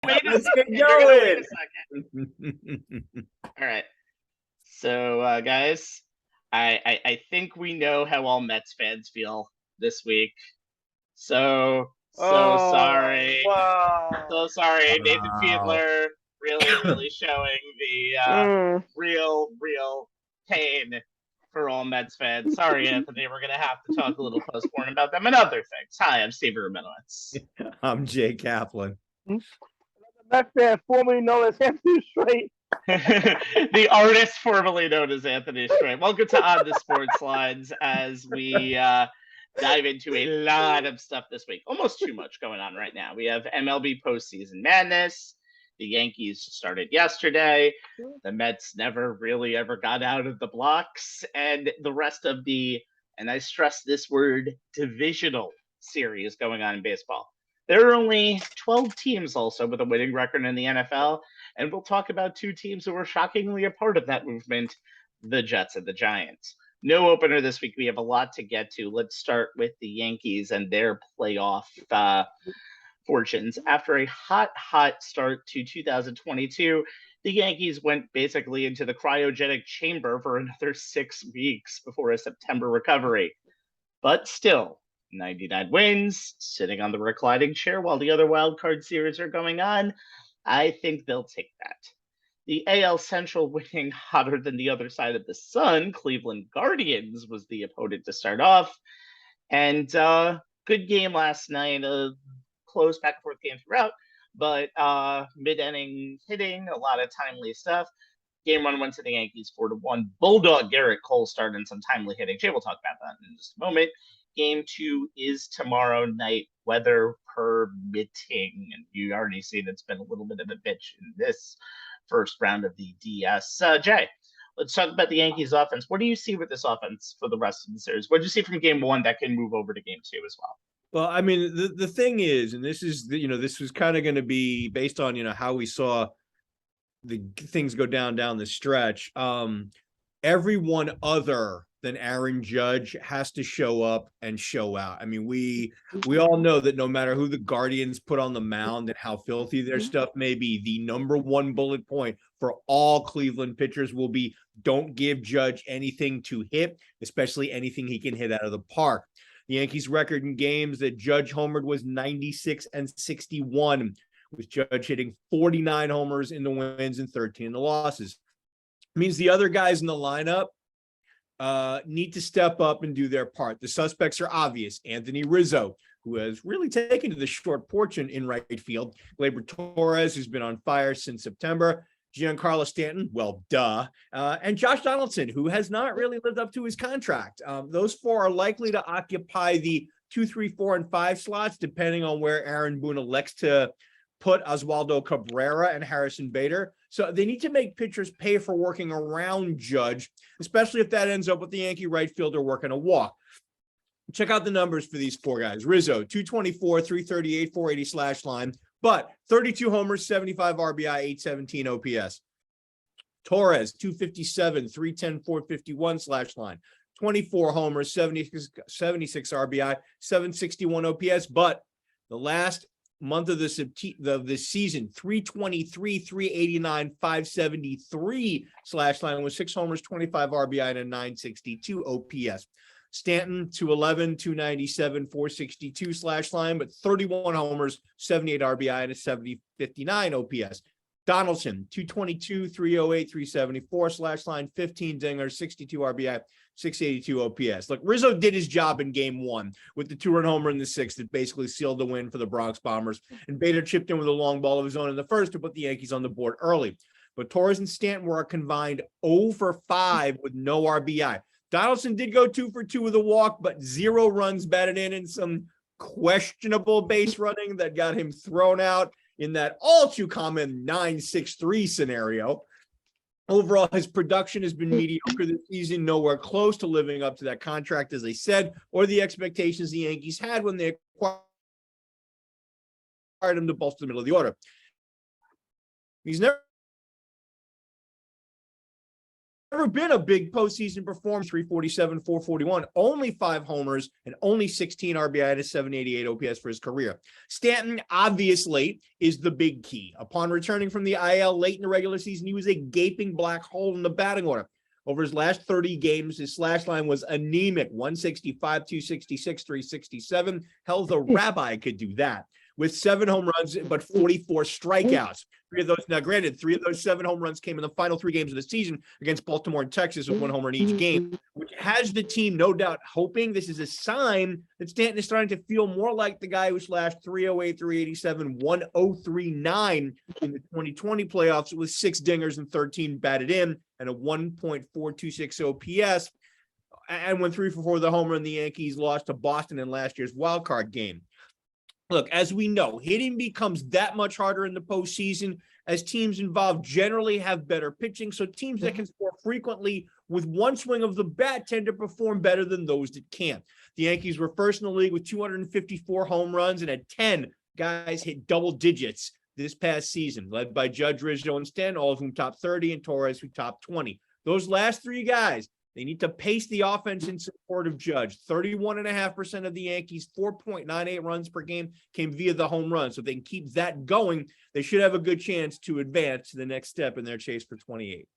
Let's get Wait going. a second. All right. So, guys, I think we know how all Mets fans feel this week. So Oh, sorry. wow. So sorry. Nathan Wow. Fiedler really showing the Mm. real pain for all Mets fans. Sorry, Anthony. We're gonna have to talk a little post-mortem about them and other things. Hi, I'm Steve Rabinowitz. I'm Jay Kaplan. That fan formerly known as Anthony Strait. The artist formerly known as Anthony Strait. Welcome to On the Sports Lines as we dive into a lot of stuff this week. Almost too much going on right now. We have MLB postseason madness. The Yankees started yesterday. The Mets never really ever got out of the blocks. And the rest of the, and I stress this word, divisional series going on in baseball. There are only 12 teams also with a winning record in the NFL. And we'll talk about two teams who were shockingly a part of that movement, the Jets and the Giants. No opener this week. We have a lot to get to. Let's start with the Yankees and their playoff fortunes. After a hot start to 2022, the Yankees went basically into the cryogenic chamber for another 6 weeks before a September recovery. But still, 99 wins, sitting on the reclining chair while the other wild card series are going on. I think they'll take that. The AL Central winning hotter than the other side of the sun, Cleveland Guardians was the opponent to start off. And good game last night, close back and forth game throughout, but mid-inning hitting, a lot of timely stuff. Game one went to the Yankees 4-1. Bulldog Garrett Cole started some timely hitting. Jay will talk about that in just a moment. Game two is tomorrow night, weather permitting. And you already see it's been a little bit of a bitch in this first round of the DS. Jay, let's talk about the Yankees offense. What do you see with this offense for the rest of the series? What do you see from game one that can move over to game two as well? Well, I mean, the thing is, and this is, this was kind of going to be based on, how we saw the things go down the stretch. Everyone other than Aaron Judge has to show up and show out. I mean, we all know that no matter who the Guardians put on the mound and how filthy their stuff may be, the number one bullet point for all Cleveland pitchers will be don't give Judge anything to hit, especially anything he can hit out of the park. The Yankees' record in games that Judge homered was 96-61, with Judge hitting 49 homers in the wins and 13 in the losses. It means the other guys in the lineup need to step up and do their part. The suspects are obvious. Anthony Rizzo, who has really taken to the short porch in right field. Gleyber Torres, who's been on fire since September. Giancarlo Stanton, well, duh. And Josh Donaldson, who has not really lived up to his contract. Those four are likely to occupy the 2, 3, 4, and 5 slots, depending on where Aaron Boone elects to put Oswaldo Cabrera and Harrison Bader. So they need to make pitchers pay for working around Judge, especially if that ends up with the Yankee right fielder working a walk. Check out the numbers for these four guys. Rizzo, 224, 338, 480 slash line, but 32 homers, 75 RBI, 817 OPS. Torres, 257, 310, 451 slash line, 24 homers, 76 RBI, 761 OPS, but the last month of this season, 323, 389, 573 slash line with 6 homers, 25 RBI, and a 962 OPS. Stanton, 211, 297, 462 slash line, but 31 homers, 78 RBI, and a 59 OPS. Donaldson, 222, 308, 374 slash line, 15 dingers, 62 RBI, 682 OPS. Look, Rizzo did his job in game one with the 2-run homer in the 6th that basically sealed the win for the Bronx Bombers. And Bader chipped in with a long ball of his own in the 1st to put the Yankees on the board early. But Torres and Stanton were a combined 0 for 5 with no RBI. Donaldson did go 2 for 2 with a walk, but 0 runs batted in and some questionable base running that got him thrown out in that all too common 9-6-3 scenario. Overall, his production has been mediocre this season, nowhere close to living up to that contract, as I said, or the expectations the Yankees had when they acquired him to bolster the middle of the order. He's never never been a big postseason performance, 347, 441, only 5 homers and only 16 RBI and a 788 OPS for his career. Stanton obviously is the big key. Upon returning from the IL late in the regular season, he was a gaping black hole in the batting order. Over his last 30 games, his slash line was anemic, 165, 266, 367. Hell, the rabbi could do that. With 7 home runs, but 44 strikeouts. 3 of those, now granted, 3 of those 7 home runs came in the final 3 games of the season against Baltimore and Texas with 1 homer in each game, which has the team no doubt hoping this is a sign that Stanton is starting to feel more like the guy who slashed 308, 387, 1039 in the 2020 playoffs with 6 dingers and 13 batted in and a 1.426 OPS, and went 3 for 4 with a homer, and the Yankees lost to Boston in last year's wild card game. Look, as we know, hitting becomes that much harder in the postseason as teams involved generally have better pitching. So teams that can score frequently with one swing of the bat tend to perform better than those that can't. The Yankees were first in the league with 254 home runs and had 10 guys hit double digits this past season, led by Judge, Rizzo, and Stanton, all of whom top 30, and Torres, who top 20. Those last 3 guys, they need to pace the offense in support of Judge. 31.5% of the Yankees, 4.98 runs per game came via the home run. So if they can keep that going, they should have a good chance to advance to the next step in their chase for 28.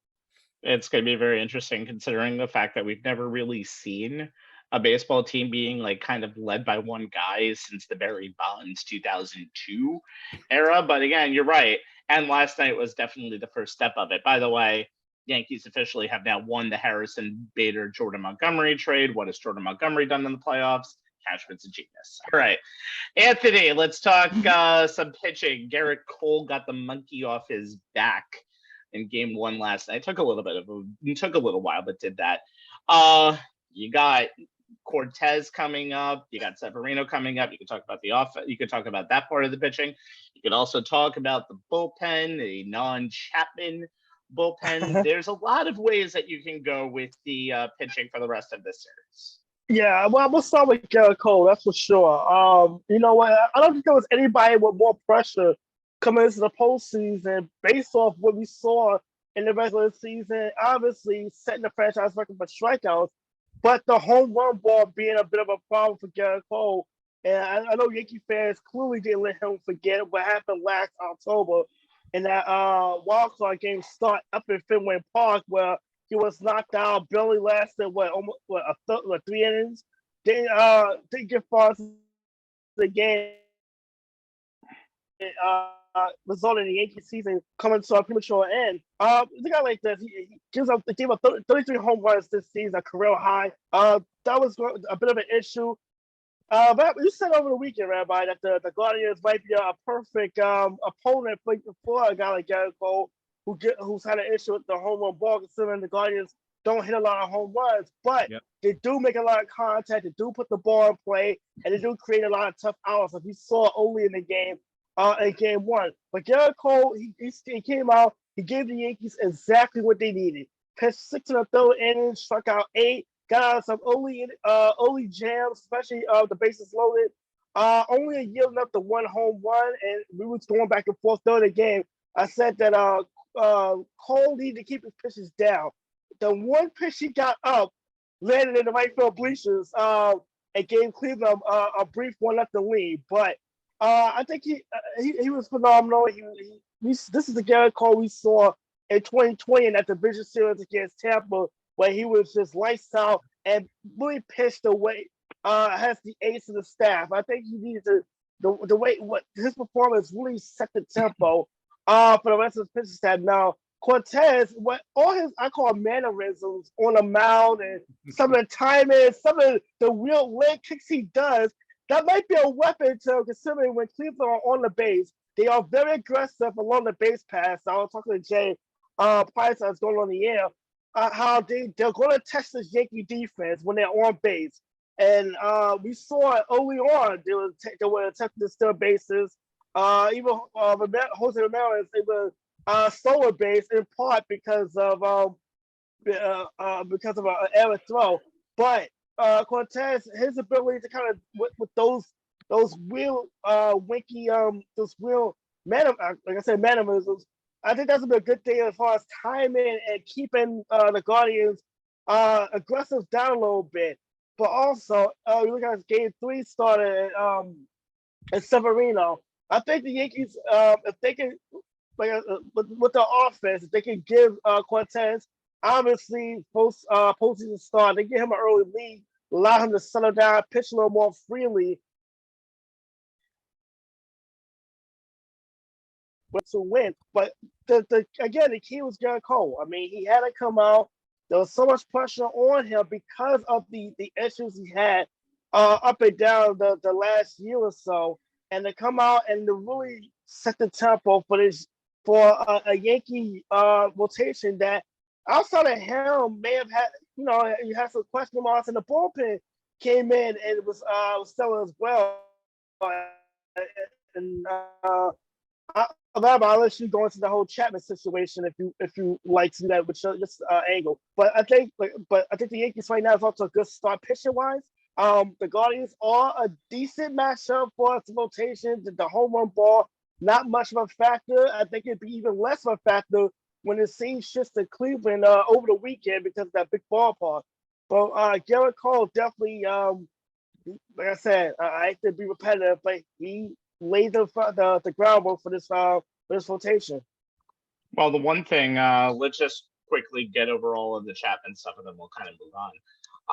It's going to be very interesting considering the fact that we've never really seen a baseball team being like kind of led by one guy since the Barry Bonds 2002 era. But again, you're right. And last night was definitely the first step of it. By the way, Yankees officially have now won the Harrison Bader Jordan Montgomery trade. What has Jordan Montgomery done in the playoffs? Cashman's a genius. All right, Anthony, let's talk some pitching. Garrett Cole got the monkey off his back in game 1 last night. It took a little while, but did that. You got Cortez coming up. You got Severino coming up. You can talk about the offense. You could talk about that part of the pitching. You could also talk about the bullpen, the non-Chapman bullpen. There's a lot of ways that you can go with the pitching for the rest of this series. Yeah, well, we'll start with Garrett Cole, that's for sure. You know what? I don't think there was anybody with more pressure coming into the postseason based off what we saw in the regular season. Obviously, setting the franchise record for strikeouts, but the home run ball being a bit of a problem for Garrett Cole. And I know Yankee fans clearly didn't let him forget what happened last October in that wild card game start up in Fenway Park where he was knocked out, barely lasted almost 3 innings. Didn't get far into the game. Resulted in the Yankee season coming to a premature end. The guy like this, he gave up 33 home runs this season, a career high. That was a bit of an issue. But you said over the weekend, Rabbi, that the Guardians might be a perfect opponent for a guy like Garrett Cole, who's had an issue with the home run ball, considering the Guardians don't hit a lot of home runs, but they do make a lot of contact, they do put the ball in play, and they do create a lot of tough outs, like we saw early in the game, in game 1. But Garrett Cole, he came out, he gave the Yankees exactly what they needed. Pitched 6 in the 3rd inning, struck out 8. Got out some early jams, especially the bases loaded. Only a yield enough to 1 home run, and we was going back and forth through the game. I said that Cole needed to keep his pitches down. The one pitch he got up landed in the right field bleachers and gave Cleveland a brief 1-0 lead. But I think he was phenomenal. This is the Garrett Cole we saw in 2020 in that division series against Tampa, where he was just lights out and really pitched away, has the ace of the staff. I think he needed to, the way what his performance really set the tempo for the rest of the pitching staff. Now, Cortez, what all his, I call mannerisms on the mound and some of the timing, some of the real leg kicks he does, that might be a weapon to considering when Cleveland are on the base. They are very aggressive along the base pass. I was talking to Jay Price that's going on the air. How they're going to test this Yankee defense when they're on base. And we saw it early on. They were attempting to steal bases. Even Jose Ramirez, they were slower base in part because of an error throw. But Cortez, his ability to kind of with those real winky, those real like I said, mannerisms, I think that's a good thing as far as timing and keeping the Guardians aggressive down a little bit. But also, you look at game 3 started in Severino. I think the Yankees, if they can, with the offense, if they can give Cortez, obviously, postseason start, they give him an early lead, allow him to settle down, pitch a little more freely to win. But again, the key was Garrett Cole. I mean, he had to come out. There was so much pressure on him because of the issues he had up and down the last year or so, and to come out and to really set the tempo for a Yankee rotation that outside of him may have had, you had some question marks, and the bullpen came in and it was stellar as well. And I'll let you go into the whole Chapman situation if you like to do that with this angle. But I think the Yankees right now is also a good start pitching wise. The Guardians are a decent matchup for its rotation. The home run ball, not much of a factor. I think it'd be even less of a factor when the scene shifts to Cleveland over the weekend because of that big ballpark. But Garrett Cole definitely, like I said, I hate to be repetitive, but he laid the groundwork for this rotation. Well, the one thing, let's just quickly get over all of the Chapman stuff, and then we'll kind of move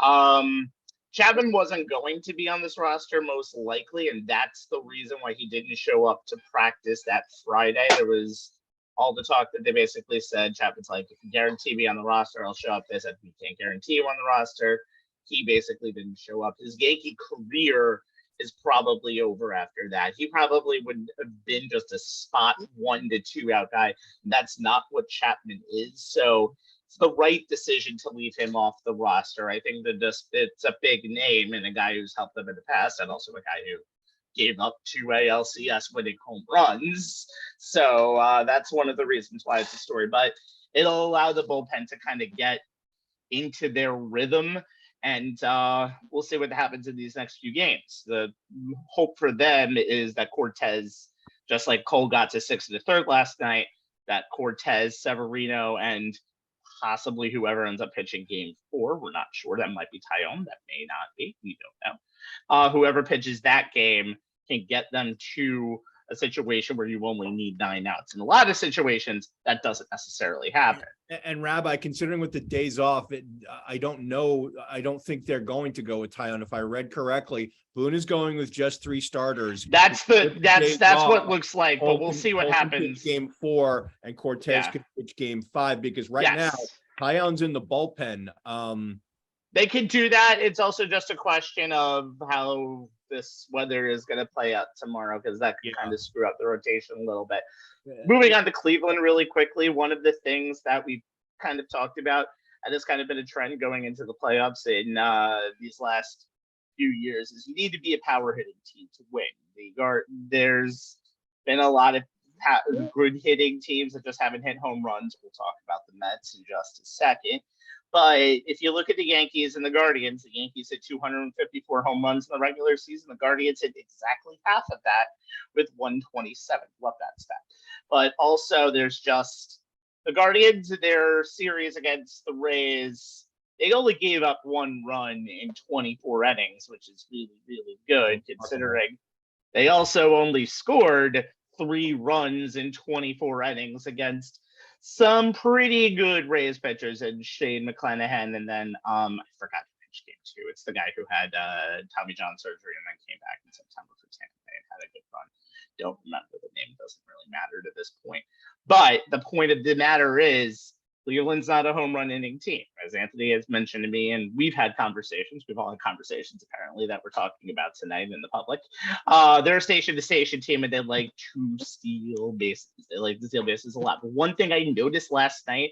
on. Chapman wasn't going to be on this roster most likely, and that's the reason why he didn't show up to practice that Friday. There was all the talk that they basically said, Chapman's like, if you guarantee me on the roster, I'll show up. They said, we can't guarantee you on the roster. He basically didn't show up. His Yankee career is probably over after that. He probably would have been just a spot 1 to 2 out guy. That's not what Chapman is. So it's the right decision to leave him off the roster. I think that it's a big name and a guy who's helped them in the past, and also a guy who gave up 2 ALCS winning home runs. So that's one of the reasons why it's a story. But it'll allow the bullpen to kind of get into their rhythm. And we'll see what happens in these next few games. The hope for them is that Cortez, just like Cole got to 6 1/3 last night, that Cortez, Severino, and possibly whoever ends up pitching game 4, we're not sure. That might be Tyone. That may not be. We don't know. Whoever pitches that game can get them to a situation where you only need 9 outs. In a lot of situations, that doesn't necessarily happen. And Rabbi, considering with the days off, I don't know. I don't think they're going to go with Tyone. If I read correctly, Boone is going with just 3 starters. That's what it looks like, but we'll see what happens. Game 4 and Cortez could pitch game 5 because now Tyone's in the bullpen. They can do that. It's also just a question of how this weather is going to play out tomorrow, because that can kind of screw up the rotation a little bit. Moving on to Cleveland really quickly, one of the things that we've kind of talked about, and it's kind of been a trend going into the playoffs in these last few years, is you need to be a power hitting team to win. There's been a lot of good hitting teams that just haven't hit home runs. We'll talk about the Mets in just a second. But if you look at the Yankees and the Guardians, the Yankees hit 254 home runs in the regular season. The Guardians hit exactly half of that with 127. Love that stat. But also there's just the Guardians, their series against the Rays, they only gave up 1 run in 24 innings, which is really, really good considering they also only scored 3 runs in 24 innings against some pretty good Rays pitchers, and Shane McClanahan, and then I forgot to pitch game 2. It's the guy who had Tommy John surgery and then came back in September for Tampa Bay and had a good run. Don't remember the name; doesn't really matter to this point. But the point of the matter is, Cleveland's not a home run inning team, as Anthony has mentioned to me, and we've had conversations. We've all had conversations, apparently, that we're talking about tonight in the public. They're a station-to-station team, and they like to steal bases. They like to steal bases a lot. But one thing I noticed last night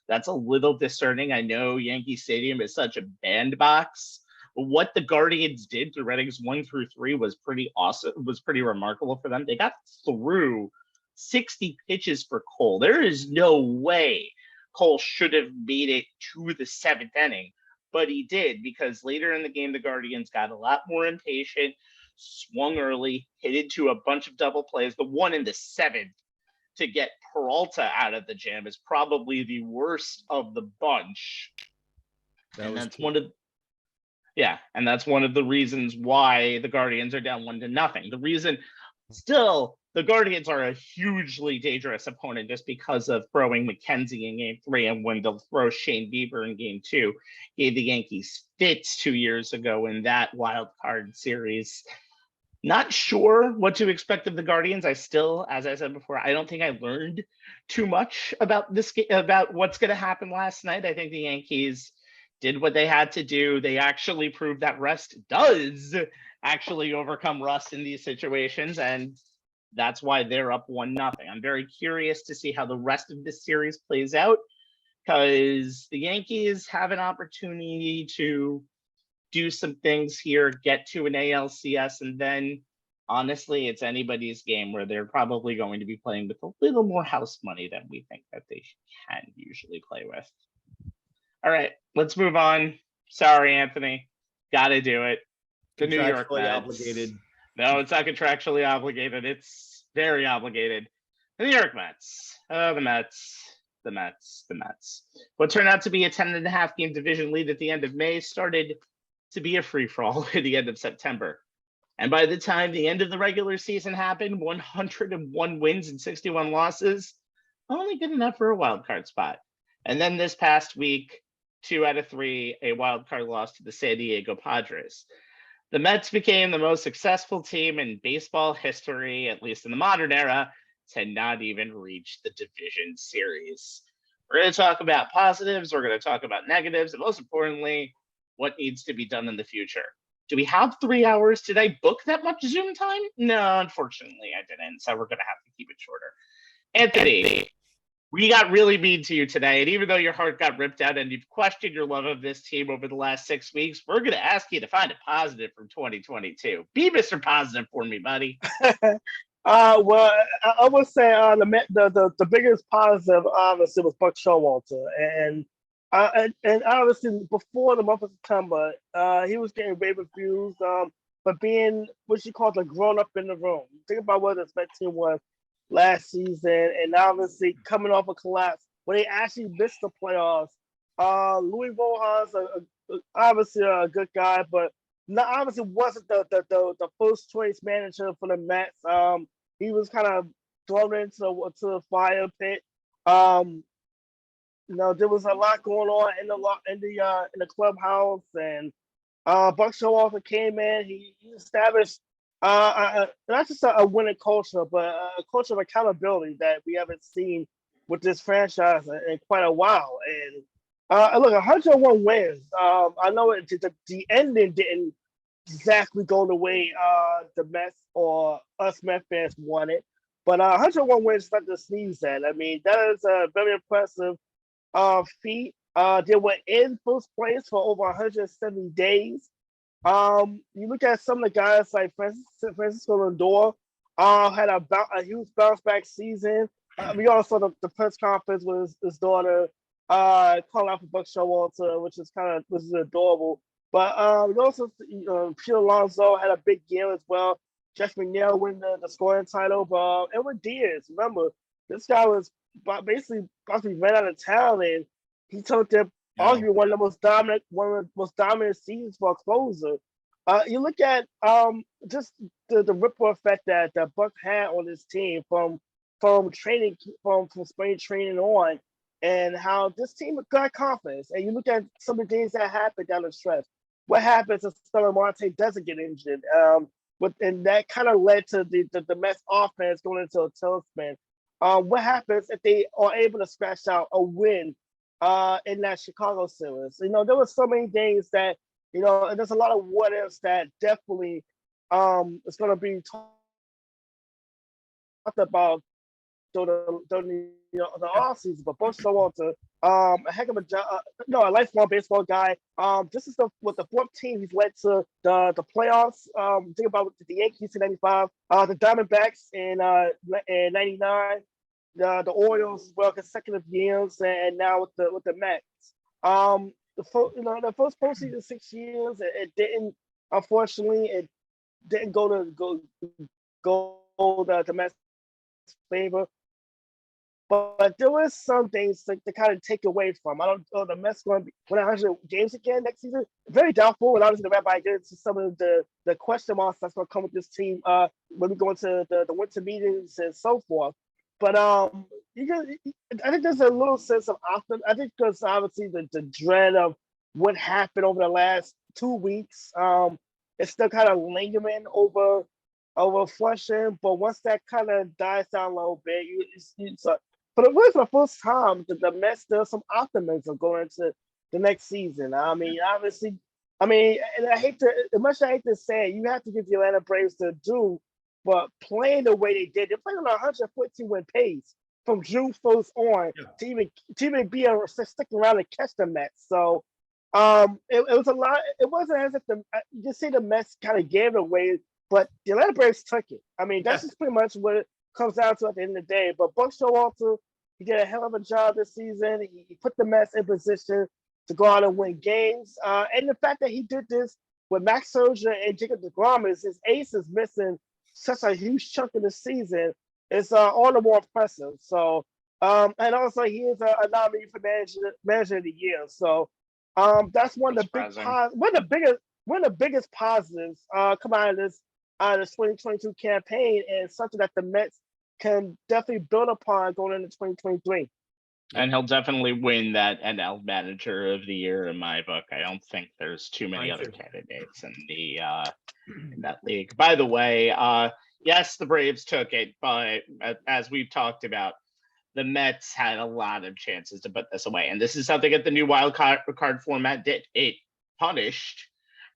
that's a little discerning. I know Yankee Stadium is such a bandbox. But what the Guardians did through innings 1 through 3 was pretty awesome. Was pretty remarkable for them. They got through 60 pitches for Cole. There is no way Cole should have made it to the 7th inning, but he did, because later in the game, the Guardians got a lot more impatient, swung early, hit into a bunch of double plays. The one in the 7th to get Peralta out of the jam is probably the worst of the bunch. And that's one of the reasons why the Guardians are down 1-0. The reason still the Guardians are a hugely dangerous opponent just because of throwing McKenzie in game 3, and when they'll throw Shane Bieber in game 2, gave the Yankees fits 2 years ago in that wild card series. Not sure what to expect of the Guardians. I still, as I said before, I don't think I learned too much about this about what's going to happen last night. I think the Yankees did what they had to do. They actually proved that rest does actually overcome rust in these situations, and that's why they're up 1-0. I'm very curious to see how the rest of this series plays out, because the Yankees have an opportunity to do some things here, get to an ALCS, and then honestly, it's anybody's game where they're probably going to be playing with a little more house money than we think that they can usually play with. All right, let's move on. Sorry, Anthony. Got to do it. The New York Mets. Obligated. No, it's not contractually obligated. It's very obligated. The New York Mets. Oh, the Mets. What turned out to be a 10.5 game division lead at the end of May started to be a free-for-all at the end of September. And by the time the end of the regular season happened, 101 wins and 61 losses, only good enough for a wild card spot. And then this past week, 2 out of 3, a wild card loss to the San Diego Padres. The Mets became the most successful team in baseball history, at least in the modern era, to not even reach the division series. We're going to talk about positives, we're going to talk about negatives, and most importantly, what needs to be done in the future. Do we have 3 hours? Did I book that much Zoom time? No, unfortunately I didn't, so we're going to have to keep it shorter. Anthony, we got really mean to you today, and even though your heart got ripped out and you've questioned your love of this team over the last 6 weeks, we're going to ask you to find a positive from 2022. Be Mr. Positive for me, buddy. Well, I would say the biggest positive obviously was Buck Showalter, and obviously before the month of September, he was getting rave reviews, but being what you call the grown up in the room. Think about what this Met team was last season, and obviously coming off a collapse when they actually missed the playoffs. Louis Rojas, obviously a good guy, but obviously wasn't the first choice manager for the Mets. He was kind of thrown into the fire pit. There was a lot going on in the clubhouse, and Buck Showalter came in. He established not just a winning culture, but a culture of accountability that we haven't seen with this franchise in quite a while. And look, 101 wins. I know the ending didn't exactly go the way the Mets or us Mets fans wanted, but 101 wins is not to sneeze at. I mean, that is a very impressive feat. They were in first place for over 170 days. You look at some of the guys like Francisco Lindor, had a huge bounce back season. We also saw the press conference with his daughter calling out for Buck Showalter, which is adorable. But we also Pete Alonso had a big year as well. Jeff McNeil win the scoring title. But Edwin Diaz, remember, this guy was basically about to be ran out of town, and he took them arguably one of the most dominant seasons for a closer. You look at just the ripple effect that Buck had on his team from training from spring training on, and how this team got confidence. And you look at some of the things that happened down the stretch. What happens if Starling Marte doesn't get injured? And that kind of led to the Mets offense going into a tailspin. What happens if they are able to scratch out a win in that Chicago series? There were so many things that, and there's a lot of what ifs that definitely is going to be talked about during the offseason. But Buck Showalter, a heck of a job, a lifelong baseball guy. This is the fourth team he's led to the playoffs. Think about the Yankees in '95, the Diamondbacks in '99, the Orioles as well, consecutive years, and now with the Mets. The first postseason in 6 years, it didn't. Unfortunately, it didn't go the Mets' favor. But there was some things to kind of take away from. I don't know the Mets going to be 100 games again next season. Very doubtful. And obviously, the Rabbi get into some of the question marks that's going to come with this team when we go into the winter meetings and so forth. But I think there's a little sense of optimism. I think because obviously the dread of what happened over the last 2 weeks, it's still kind of lingering over Flushing. But once that kind of dies down a little bit, for the first time, the Mets, there's some optimism going into the next season. I mean, obviously, and I hate to, as much as I hate to say it, you have to give the Atlanta Braves their due, but playing the way they did, they're playing on a 114 win pace from June 1st on to even be able to stick around and catch the Mets. So, it was a lot. It wasn't as if you see the Mets kind of gave it away, but the Atlanta Braves took it. I mean, that's just pretty much what it comes down to at the end of the day. But Buck Showalter, he did a hell of a job this season. He put the Mets in position to go out and win games. And the fact that he did this with Max Scherzer and Jacob deGrom, his ace is missing such a huge chunk of the season. It's all the more impressive. So, and also he is a nominee for manager of the year. So, that's one of the biggest positives come out of this 2022 campaign, and something that the Mets can definitely build upon going into 2023. And he'll definitely win that NL Manager of the Year in my book. I don't think there's too many other candidates in the in that league. By the way, yes, the Braves took it, but as we've talked about, the Mets had a lot of chances to put this away. And this is something that the new wild card format did. It punished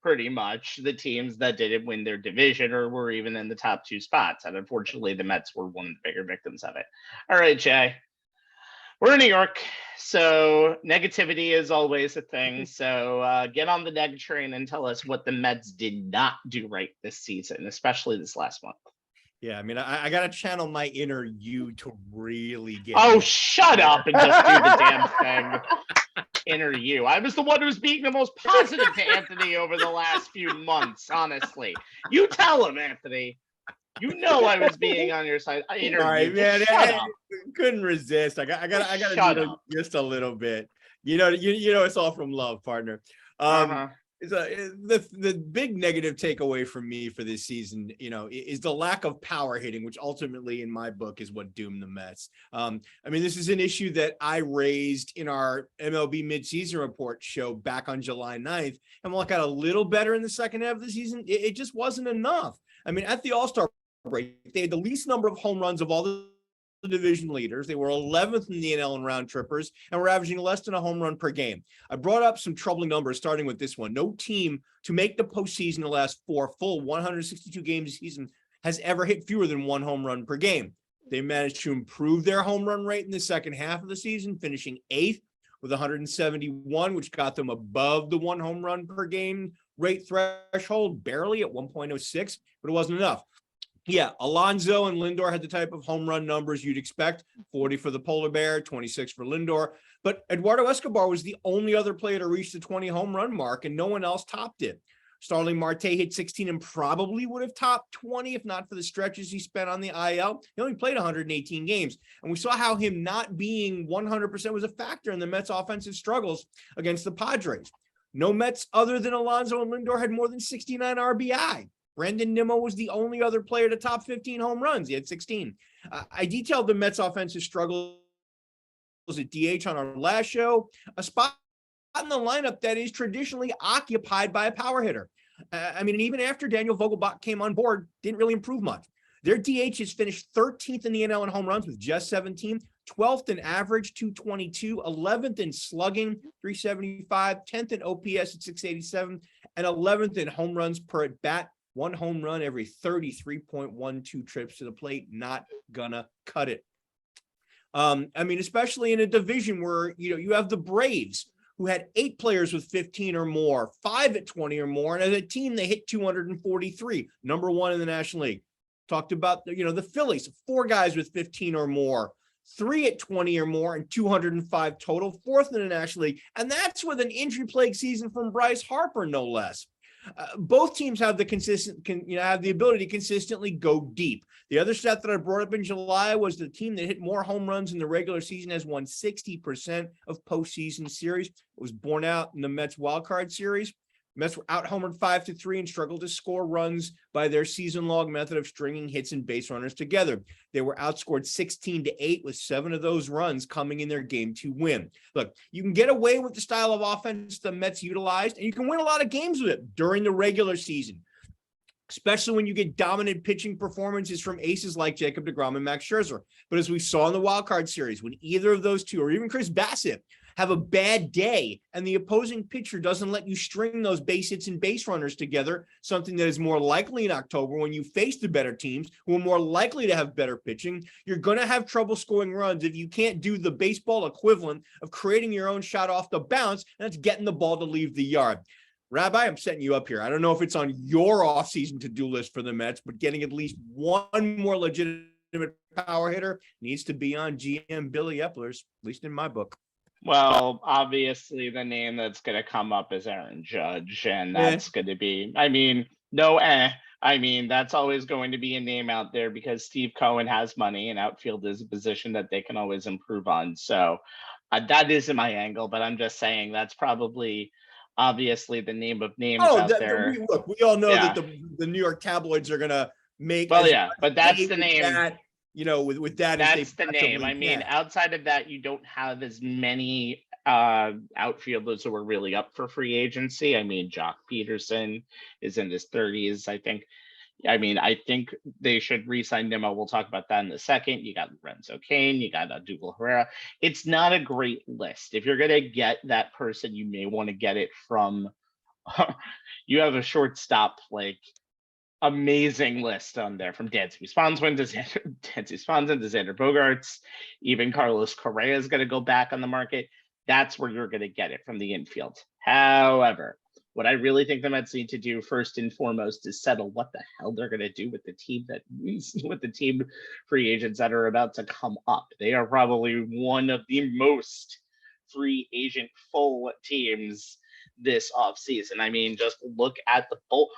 pretty much the teams that didn't win their division or were even in the top 2 spots. And unfortunately, the Mets were one of the bigger victims of it. All right, Jay. We're in New York, so negativity is always a thing. So get on the neg train and tell us what the Mets did not do right this season, especially this last month. Yeah, I mean, I got to channel my inner you to really get. Oh, shut up and just do the damn thing. Inner you. I was the one who was being the most positive to Anthony over the last few months, honestly. You tell him, Anthony. You know I was being on your side. Inner All right, you. man. Shut up. Couldn't resist. I got to do just a little bit. You know, it's all from love, partner. The big negative takeaway from me for this season, is the lack of power hitting, which ultimately in my book is what doomed the Mets. I mean, this is an issue that I raised in our MLB midseason report show back on July 9th. And while it got a little better in the second half of the season, it just wasn't enough. I mean, at the All-Star break, they had the least number of home runs of all the division leaders. They were 11th in the NL in round trippers and were averaging less than a home run per game. I brought up some troubling numbers, starting with this one. No team to make the postseason the last 4 full 162 games a season has ever hit fewer than 1 home run per game. They managed to improve their home run rate in the second half of the season, finishing 8th with 171, which got them above the 1 home run per game rate threshold, barely at 1.06, but it wasn't enough. Yeah, Alonso and Lindor had the type of home run numbers you'd expect, 40 for the Polar Bear, 26 for Lindor. But Eduardo Escobar was the only other player to reach the 20 home run mark, and no one else topped it. Starling Marte hit 16 and probably would have topped 20 if not for the stretches he spent on the IL. He only played 118 games, and we saw how him not being 100% was a factor in the Mets' offensive struggles against the Padres. No Mets other than Alonso and Lindor had more than 69 RBI. Brandon Nimmo was the only other player to top 15 home runs. He had 16. I detailed the Mets' offensive struggles at DH on our last show, a spot in the lineup that is traditionally occupied by a power hitter. I mean, even after Daniel Vogelbach came on board, didn't really improve much. Their DH has finished 13th in the NL in home runs with just 17, 12th in average, 222, 11th in slugging, 375, 10th in OPS at 687, and 11th in home runs per at bat. 1 home run every 33.12 trips to the plate, not gonna cut it. I mean, especially in a division where, you have the Braves, who had 8 players with 15 or more, 5 at 20 or more, and as a team, they hit 243, number 1 in the National League. Talked about, the Phillies, 4 guys with 15 or more, 3 at 20 or more, and 205 total, 4th in the National League. And that's with an injury-plagued season from Bryce Harper, no less. Both teams have have the ability to consistently go deep. The other stat that I brought up in July was the team that hit more home runs in the regular season has won 60% of postseason series. It was borne out in the Mets wildcard series. Mets were out homered 5-3 and struggled to score runs by their season-long method of stringing hits and base runners together. They were outscored 16-8 with 7 of those runs coming in their game to win. Look, you can get away with the style of offense the Mets utilized, and you can win a lot of games with it during the regular season, especially when you get dominant pitching performances from aces like Jacob deGrom and Max Scherzer. But as we saw in the wildcard series, when either of those two, or even Chris Bassett, have a bad day and the opposing pitcher doesn't let you string those base hits and base runners together, something that is more likely in October when you face the better teams who are more likely to have better pitching, you're going to have trouble scoring runs if you can't do the baseball equivalent of creating your own shot off the bounce, and that's getting the ball to leave the yard. Rabbi, I'm setting you up here. I don't know if it's on your offseason to-do list for the Mets, but getting at least one more legitimate power hitter needs to be on GM Billy Epler's, at least in my book. Well, obviously the name that's going to come up is Aaron Judge, and that's going to be, that's always going to be a name out there because Steve Cohen has money and outfield is a position that they can always improve on. So that isn't my angle, but I'm just saying that's probably obviously the name of names out there. We all know that the New York tabloids are going to make. Well, yeah, but that's the name. With that, that's the name. I mean, outside of that, you don't have as many outfielders who are really up for free agency. I mean, Jock Peterson is in his 30s, I think. I mean, I think they should re-sign Nimmo. We'll talk about that in a second. You got Lorenzo Cain, you got Dougal Herrera. It's not a great list. If you're going to get that person, you may want to get it from, you have a shortstop, like, amazing list on there from Dansby Swanson to Xander Bogaerts. Even Carlos Correa is going to go back on the market. That's where you're going to get it from the infield. However, what I really think the Mets need to do first and foremost is settle what the hell they're going to do with the team free agents that are about to come up. They are probably one of the most free agent full teams this offseason. I mean, just look at the full.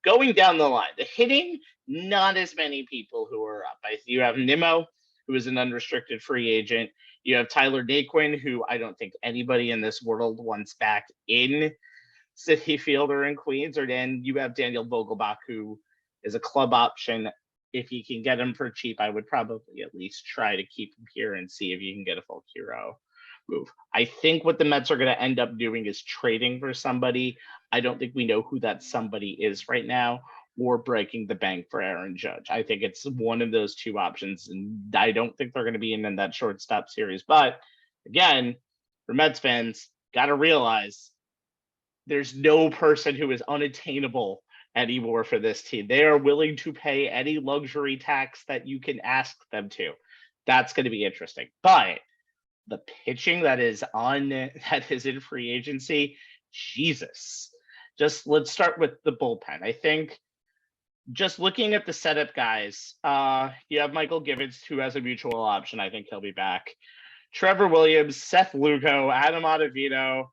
Going down the line, the hitting, not as many people who are up. You have Nimmo, who is an unrestricted free agent. You have Tyler Naquin, who I don't think anybody in this world wants back in Citi Field or in Queens. Or then you have Daniel Vogelbach, who is a club option. If you can get him for cheap, I would probably at least try to keep him here and see if you can get a full hero move. I think what the Mets are going to end up doing is trading for somebody. I don't think we know who that somebody is right now, or breaking the bank for Aaron Judge. I think it's one of those two options, and I don't think they're going to be in that shortstop series. But again, for Mets fans, got to realize there's no person who is unattainable anymore for this team. They are willing to pay any luxury tax that you can ask them to. That's going to be interesting. But the pitching that is in free agency, Jesus. Just let's start with the bullpen. I think just looking at the setup guys, you have Michael Givens, who has a mutual option. I think he'll be back. Trevor Williams, Seth Lugo, Adam Ottavino,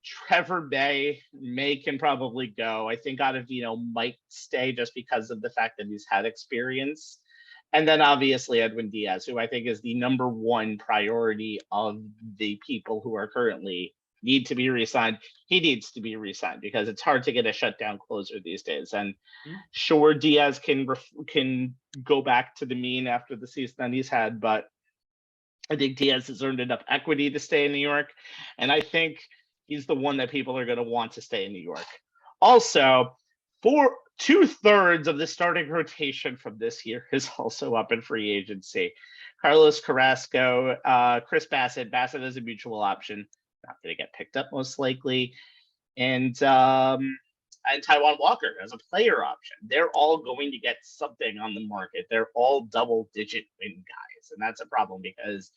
Trevor May can probably go. I think Ottavino might stay just because of the fact that he's had experience. And then obviously Edwin Diaz, who I think is the number one priority of the people who are currently need to be re-signed. He needs to be re-signed because it's hard to get a shutdown closer these days. And sure, Diaz can go back to the mean after the season that he's had, but I think Diaz has earned enough equity to stay in New York. And I think he's the one that people are going to want to stay in New York. Also, for 2/3 of the starting rotation from this year is also up in free agency. Carlos Carrasco, Chris Bassett. Bassett is a mutual option. Not going to get picked up most likely. And Taiwan Walker as a player option. They're all going to get something on the market. They're all double-digit win guys. And that's a problem because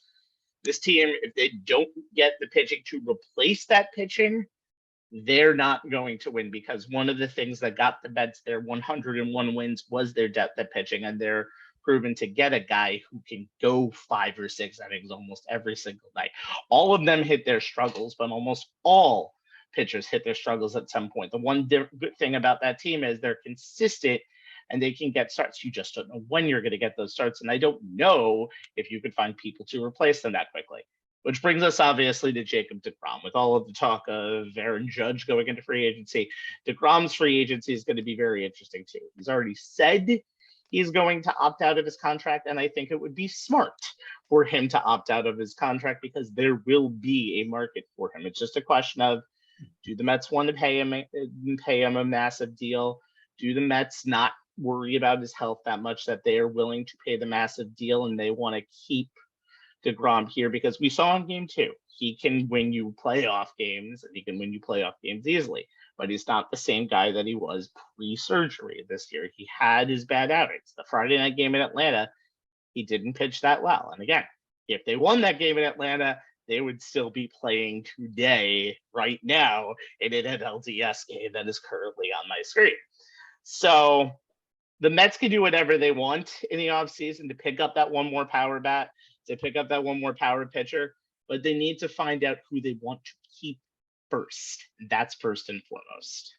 this team, if they don't get the pitching to replace that pitching, they're not going to win, because one of the things that got the Mets their 101 wins was their depth at pitching, and they're proven to get a guy who can go 5 or 6 innings almost every single night. All of them hit their struggles, but almost all pitchers hit their struggles at some point. The one good thing about that team is they're consistent and they can get starts. You just don't know when you're going to get those starts. And I don't know if you could find people to replace them that quickly. Which brings us obviously to Jacob deGrom. With all of the talk of Aaron Judge going into free agency, deGrom's free agency is going to be very interesting too. He's already said he's going to opt out of his contract, and I think it would be smart for him to opt out of his contract because there will be a market for him. It's just a question of, do the Mets want to pay him a massive deal? Do the Mets not worry about his health that much that they are willing to pay the massive deal and they want to keep deGrom here? Because we saw in game 2, he can win you playoff games and he can win you playoff games easily, but he's not the same guy that he was pre-surgery this year. He had his bad outings. The Friday night game in Atlanta, he didn't pitch that well. And again, if they won that game in Atlanta, they would still be playing today, right now, in an NLDS game that is currently on my screen. So the Mets can do whatever they want in the offseason to pick up that one more power bat, to pick up that one more power pitcher, but they need to find out who they want to keep first. That's first and foremost.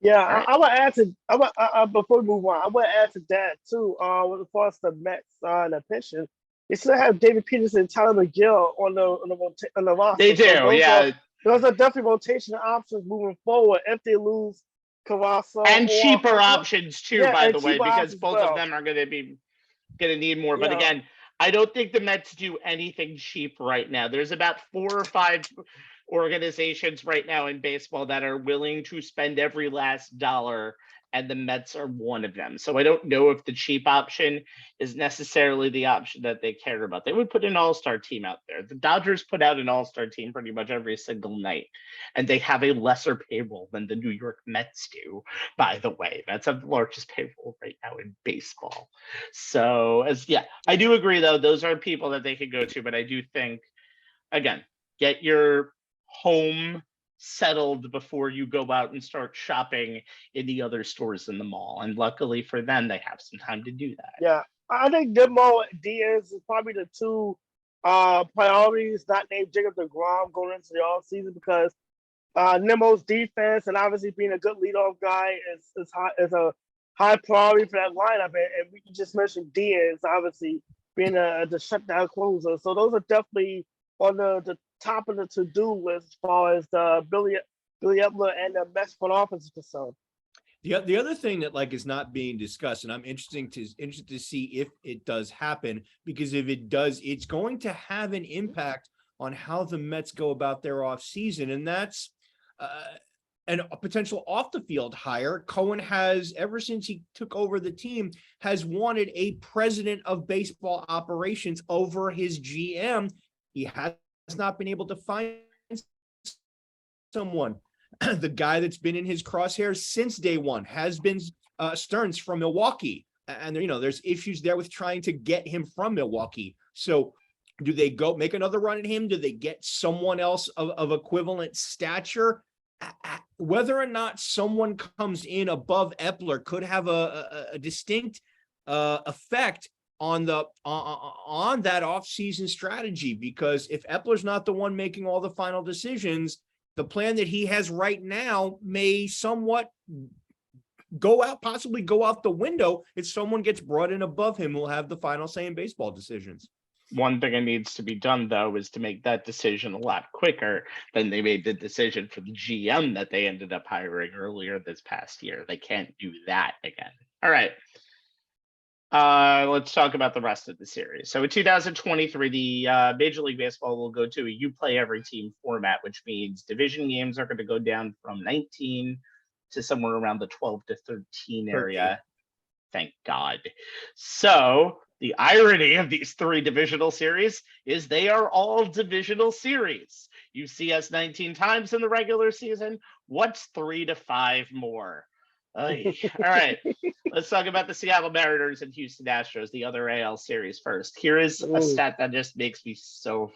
Yeah, Right. I would add to before we move on, I would add to that too. As far as the Mets and the pitching, they still have David Peterson and Tyler McGill on the roster. They do, So those are definitely rotation options moving forward if they lose Carasso. And cheaper options too, by the way, because both of them are going to need more. But again, I don't think the Mets do anything cheap right now. There's about 4 or 5 organizations right now in baseball that are willing to spend every last dollar, and the Mets are one of them. So I don't know if the cheap option is necessarily the option that they care about. They would put an all-star team out there. The Dodgers put out an all-star team pretty much every single night, and they have a lesser payroll than the New York Mets do, by the way. That's the largest payroll right now in baseball. So I do agree though, those are people that they could go to, but I do think, again, get your home settled before you go out and start shopping in the other stores in the mall. And luckily for them, they have some time to do that. Yeah, I think Demo Diaz is probably the 2 priorities, not named Jacob deGrom, going into the offseason, because Nemo's defense and obviously being a good leadoff guy is a high priority for that lineup. And we just mentioned Diaz, obviously being the shutdown closer. So those are definitely on the top of the to-do list as far as the Billy Epler and the Mets front office is concerned. The other thing that is not being discussed, and I'm interested to see if it does happen, because if it does, it's going to have an impact on how the Mets go about their offseason, and that's a potential off the field hire. Cohen has, ever since he took over the team, has wanted a president of baseball operations over his GM. He has not been able to find someone. The guy that's been in his crosshairs since day one has been Stearns from Milwaukee. And there's issues there with trying to get him from Milwaukee. So do they go make another run at him? Do they get someone else of equivalent stature? Whether or not someone comes in above Epler could have a distinct effect on that offseason strategy, because if Epler's not the one making all the final decisions, the plan that he has right now may somewhat possibly go out the window if someone gets brought in above him who will have the final say in baseball decisions. One thing that needs to be done, though, is to make that decision a lot quicker than they made the decision for the GM that they ended up hiring earlier this past year. They can't do that again. All right. Let's talk about the rest of the series. So in 2023, the Major League Baseball will go to a you play every team format, which means division games are going to go down from 19 to somewhere around the 12 to 13 area. Thank God. So the irony of these 3 divisional series is they are all divisional series. You see us 19 times in the regular season. What's 3 to 5 more? All right, let's talk about the Seattle Mariners and Houston Astros, the other AL series first. Here is a stat that just makes me so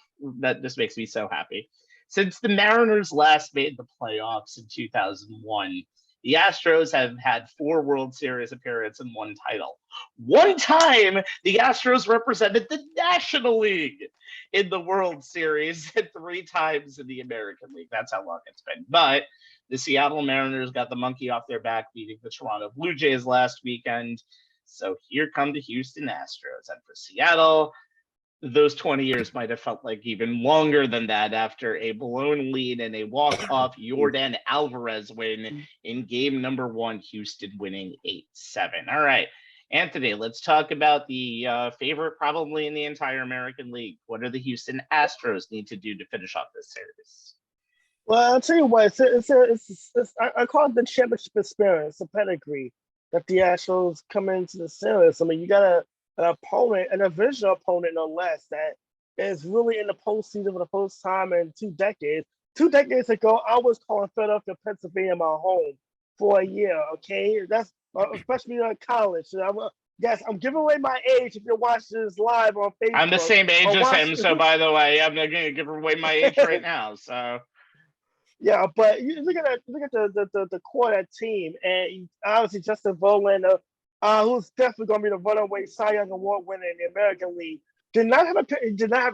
happy. Since the Mariners last made the playoffs in 2001, The Astros have had 4 World Series appearances and 1 title. One time, the Astros represented the National League in the World Series and 3 times in the American League. That's how long it's been. But the Seattle Mariners got the monkey off their back, beating the Toronto Blue Jays last weekend. So here come the Houston Astros. And for Seattle, those 20 years might have felt like even longer than that after a blown lead and a walk-off Yordan Alvarez win in game number 1, Houston winning 8-7. All right, Anthony, let's talk about the favorite probably in the entire American League. What do the Houston Astros need to do to finish off this series? Well, I'll tell you what, I call it the championship experience, the pedigree that the Astros come into the series. I mean, you got an opponent, a divisional opponent, no less, that is really in the postseason for the first time in 2 decades. 2 decades ago, I was calling Philadelphia, Pennsylvania my home for a year, okay? That's especially in college. Yes, I'm giving away my age if you're watching this live on Facebook. I'm the same age as him, so by the way, I'm not going to give away my age right now, so... Yeah, but you look at the core of that team, and obviously Justin Verlander, who's definitely going to be the runaway Cy Young Award winner in the American League, did not have a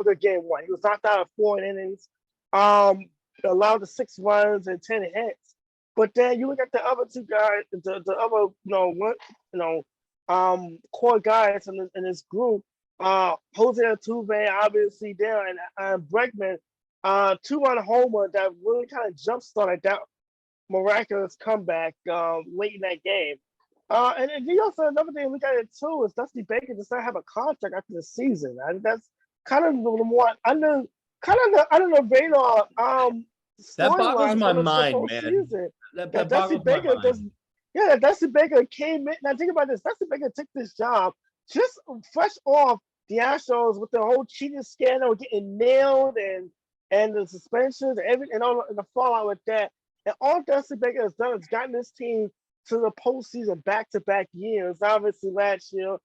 good game 1. He was knocked out of 4 innings, allowed the 6 runs and 10 hits. But then you look at the other 2 guys, the other core guys in this group, Jose Altuve, obviously there, and Bregman. 2-run homer that really kind of jump-started that miraculous comeback late in that game. And then also another thing to look at it too is Dusty Baker does not have a contract after the season. And that's kind of the more under the radar. That boggles my mind, man. That Dusty Baker Dusty Baker came in. Now think about this. Dusty Baker took this job just fresh off the Astros with the whole cheating scandal, getting nailed and the suspensions and all the fallout with that. And all Dusty Baker has done is gotten this team to the postseason back-to-back years. Obviously, last year,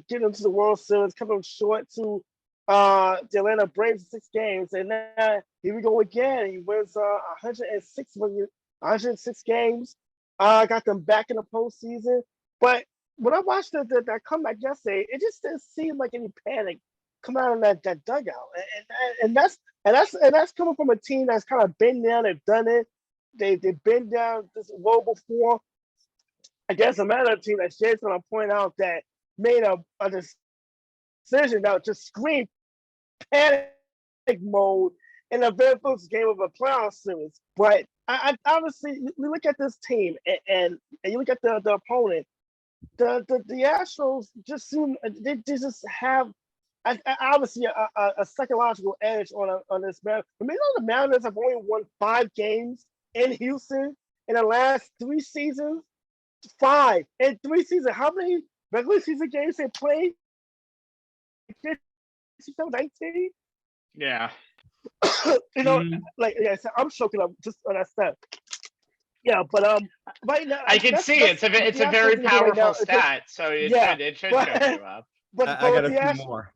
getting into the World Series, coming short to the Atlanta Braves in 6 games. And now here we go again. He wins 106 games. Got them back in the postseason. But when I watched that comeback yesterday, it just didn't seem like any panic coming out of that dugout. And that's coming from a team that's kind of been down and done it. They've been down this road before. I guess another team that Shay's going to point out that made a decision that just screamed panic mode in the very first game of a playoff series. But I obviously, you look at this team and you look at the opponent. The Astros just seem they just have obviously a psychological edge on this man. I mean, the Mariners have only won 5 games in Houston in the last 3 seasons. 5 in 3 seasons. How many regular season games they played? 19? Yeah. So I'm choking up just on that step. Yeah, but right now I can see it's a very powerful stat, so it should choke you up. But I got a few more.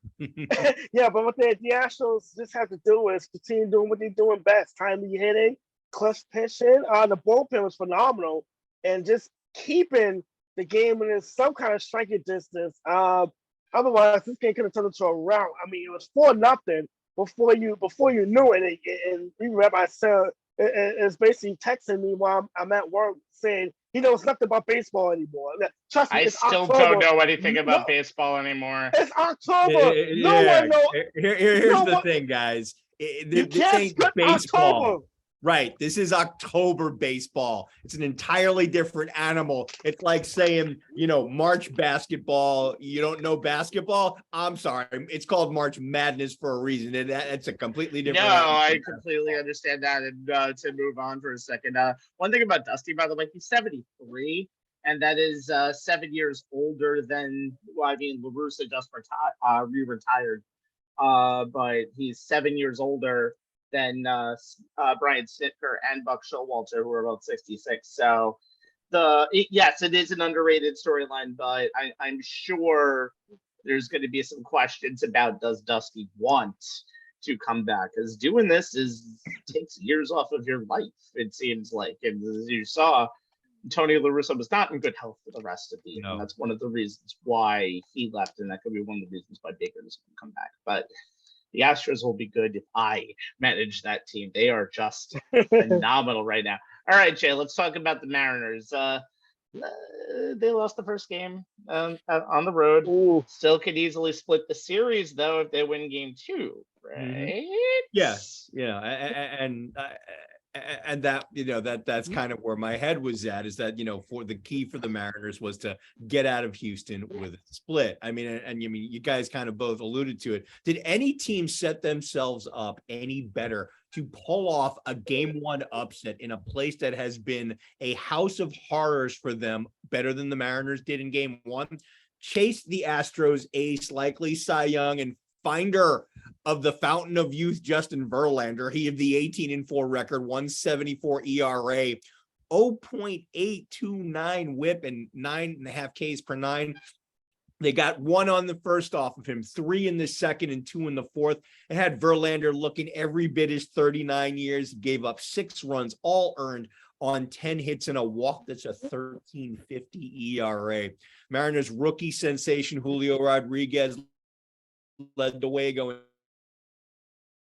Yeah, but what the Astros just have to do is continue doing what they're doing best: timely hitting, clutch pitching. The bullpen was phenomenal, and just keeping the game within some kind of striking distance. Otherwise, this game could have turned into a rout. I mean, it was 4-0 before you knew it. And Rabbi said is basically texting me while I'm at work saying he knows nothing about baseball anymore. Trust me, I still don't know anything about baseball anymore. It's October. Here's the thing, guys. This ain't baseball. October. Right. This is October baseball. It's an entirely different animal. It's like saying, March basketball. You don't know basketball? I'm sorry. It's called March Madness for a reason. And it's a completely different. No, I completely understand that. And to move on for a second, one thing about Dusty, by the way, he's 73, and that is 7 years older than, La Russa just re-retired. But he's 7 years older than Brian Snitker and Buck Showalter, who are about 66. So yes, it is an underrated storyline, but I'm sure there's going to be some questions about, does Dusty want to come back? Because doing this takes years off of your life, it seems like. And as you saw, Tony La Russa was not in good health for the rest of the year. No. And that's one of the reasons why he left, and that could be one of the reasons why Baker doesn't come back. But the Astros will be good if I manage that team. They are just phenomenal right now. All right, Jay, let's talk about the Mariners. They lost the first game on the road. Ooh. Still could easily split the series, though, if they win game 2, right? Yes. Yeah. And that, that's kind of where my head was at, is that, for the key for the Mariners was to get out of Houston with a split. I mean, you guys kind of both alluded to it. Did any team set themselves up any better to pull off a game 1 upset in a place that has been a house of horrors for them, better than the Mariners did in game 1? Chase the Astros ace, likely Cy Young and finder of the fountain of youth, Justin Verlander. He had the 18-4 record, 174 ERA, 0.829 whip, and 9.5 Ks per 9. They got 1 on the first off of him, 3 in the second, and 2 in the fourth. It had Verlander looking every bit his 39 years, gave up 6 runs, all earned on 10 hits and a walk. That's a 13.50 ERA. Mariners rookie sensation Julio Rodriguez led the way, going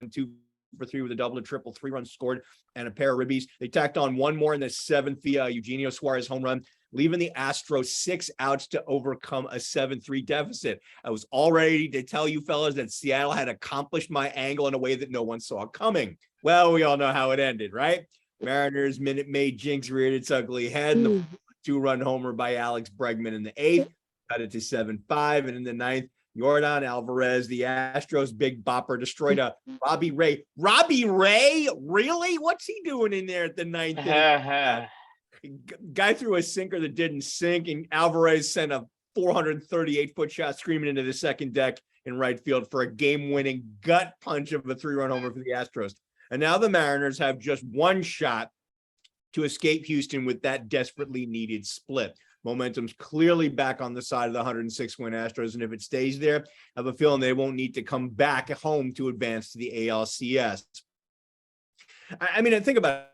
2 for 3 with a double and triple, 3 runs scored and a pair of ribbies. They tacked on 1 more in the 7th via Eugenio Suarez home run, leaving the Astros 6 outs to overcome a 7-3 deficit. I was all ready to tell you fellas that Seattle had accomplished my angle in a way that no one saw coming. Well, we all know how it ended, right? Mariners Minute Maid jinx reared its ugly head. The 2-run homer by Alex Bregman in the 8th cut it to 7-5, and in the 9th, Yordan Alvarez, the Astros big bopper, destroyed a Robbie Ray. Robbie Ray? Really? What's he doing in there at the 9th inning? Guy threw a sinker that didn't sink, and Alvarez sent a 438-foot shot screaming into the second deck in right field for a game-winning gut punch of a 3-run homer for the Astros. And now the Mariners have just 1 shot to escape Houston with that desperately needed split. Momentum's clearly back on the side of the 106-win Astros, and if it stays there, I have a feeling they won't need to come back home to advance to the ALCS. I mean, think about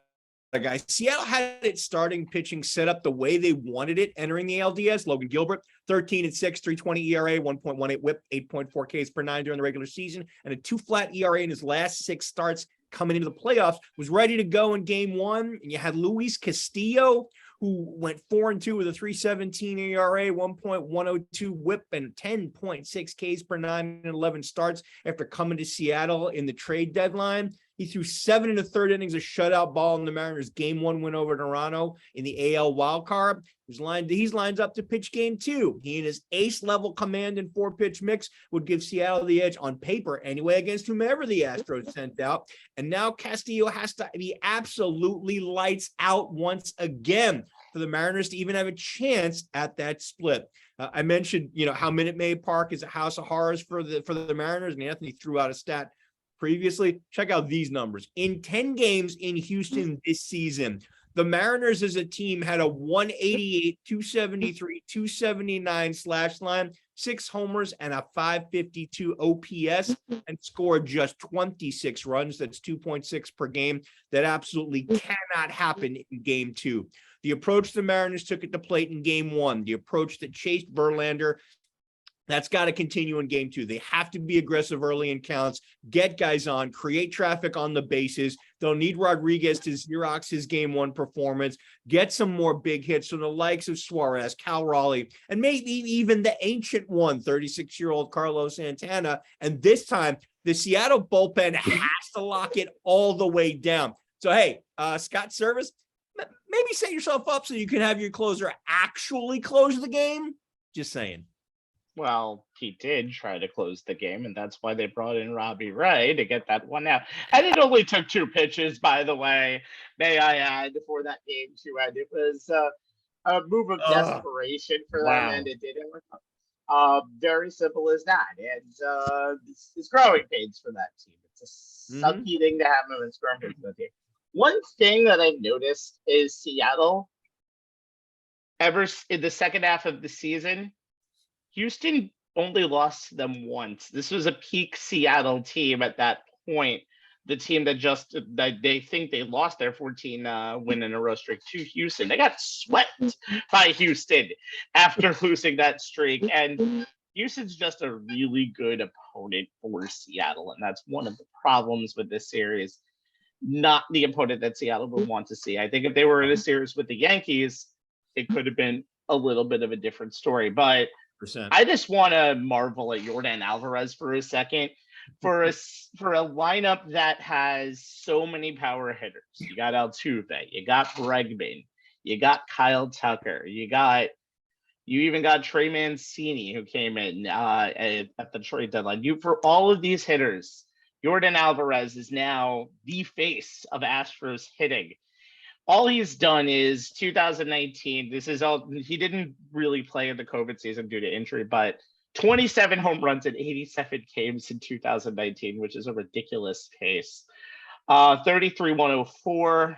it, guys. Seattle had its starting pitching set up the way they wanted it entering the ALDS. Logan Gilbert, 13-6, 3.20 ERA, 1.18 whip, 8.4 Ks per 9 during the regular season, and a 2-flat ERA in his last 6 starts coming into the playoffs, was ready to go in game 1. And you had Luis Castillo, who went 4-2 with a 3.17 ERA, 1.102 whip, and 10.6 Ks per 9 and 11 starts after coming to Seattle in the trade deadline. He threw 7 1/3 innings of shutout ball in the Mariners' game 1 win over Toronto in the AL wildcard. He's lined up to pitch game 2. He and his ace-level command and 4-pitch mix would give Seattle the edge on paper anyway against whomever the Astros sent out. And now Castillo has to be absolutely lights out once again for the Mariners to even have a chance at that split. I mentioned, how Minute Maid Park is a house of horrors for the Mariners, and Anthony threw out a stat previously. Check out these numbers. In 10 games in Houston this season, the Mariners as a team had a 188, 273, 279 slash line, 6 homers, and a 552 OPS, and scored just 26 runs. That's 2.6 per game. That absolutely cannot happen in game 2. The approach the Mariners took at the plate in game 1, the approach that chased Verlander, that's got to continue in game 2. They have to be aggressive early in counts, get guys on, create traffic on the bases. They'll need Rodriguez to Xerox his game 1 performance, get some more big hits from the likes of Suarez, Cal Raleigh, and maybe even the ancient one, 36-year-old Carlos Santana. And this time, the Seattle bullpen has to lock it all the way down. So, hey, Scott Service, maybe set yourself up so you can have your closer actually close the game. Just saying. Well, he did try to close the game, and that's why they brought in Robbie Ray to get that one out. And it only took 2 pitches, by the way, may I add, for that game to end. It was a move of desperation for them, and it didn't work out. Very simple as that. And it's growing pains for that team. It's a sucky thing to have them in growing pains for the team. One thing that I noticed is Seattle, ever in the second half of the season, Houston only lost to them once. This was a peak Seattle team at that point. the team that they think they lost their 14 win in a row streak to Houston. They got swept by Houston after losing that streak. And Houston's just a really good opponent for Seattle. And that's one of the problems with this series. Not the opponent that Seattle would want to see. I think if they were in a series with the Yankees, it could have been a little bit of a different story. But I just want to marvel at Yordan Alvarez for a second. For a lineup that has so many power hitters, you got Altuve, you got Bregman, you got Kyle Tucker, you even got Trey Mancini, who came in at the trade deadline. For all of these hitters, Yordan Alvarez is now the face of Astros hitting. All he's done is 2019. He didn't really play in the COVID season due to injury, but 27 home runs in 87 games in 2019, which is a ridiculous pace. 33-104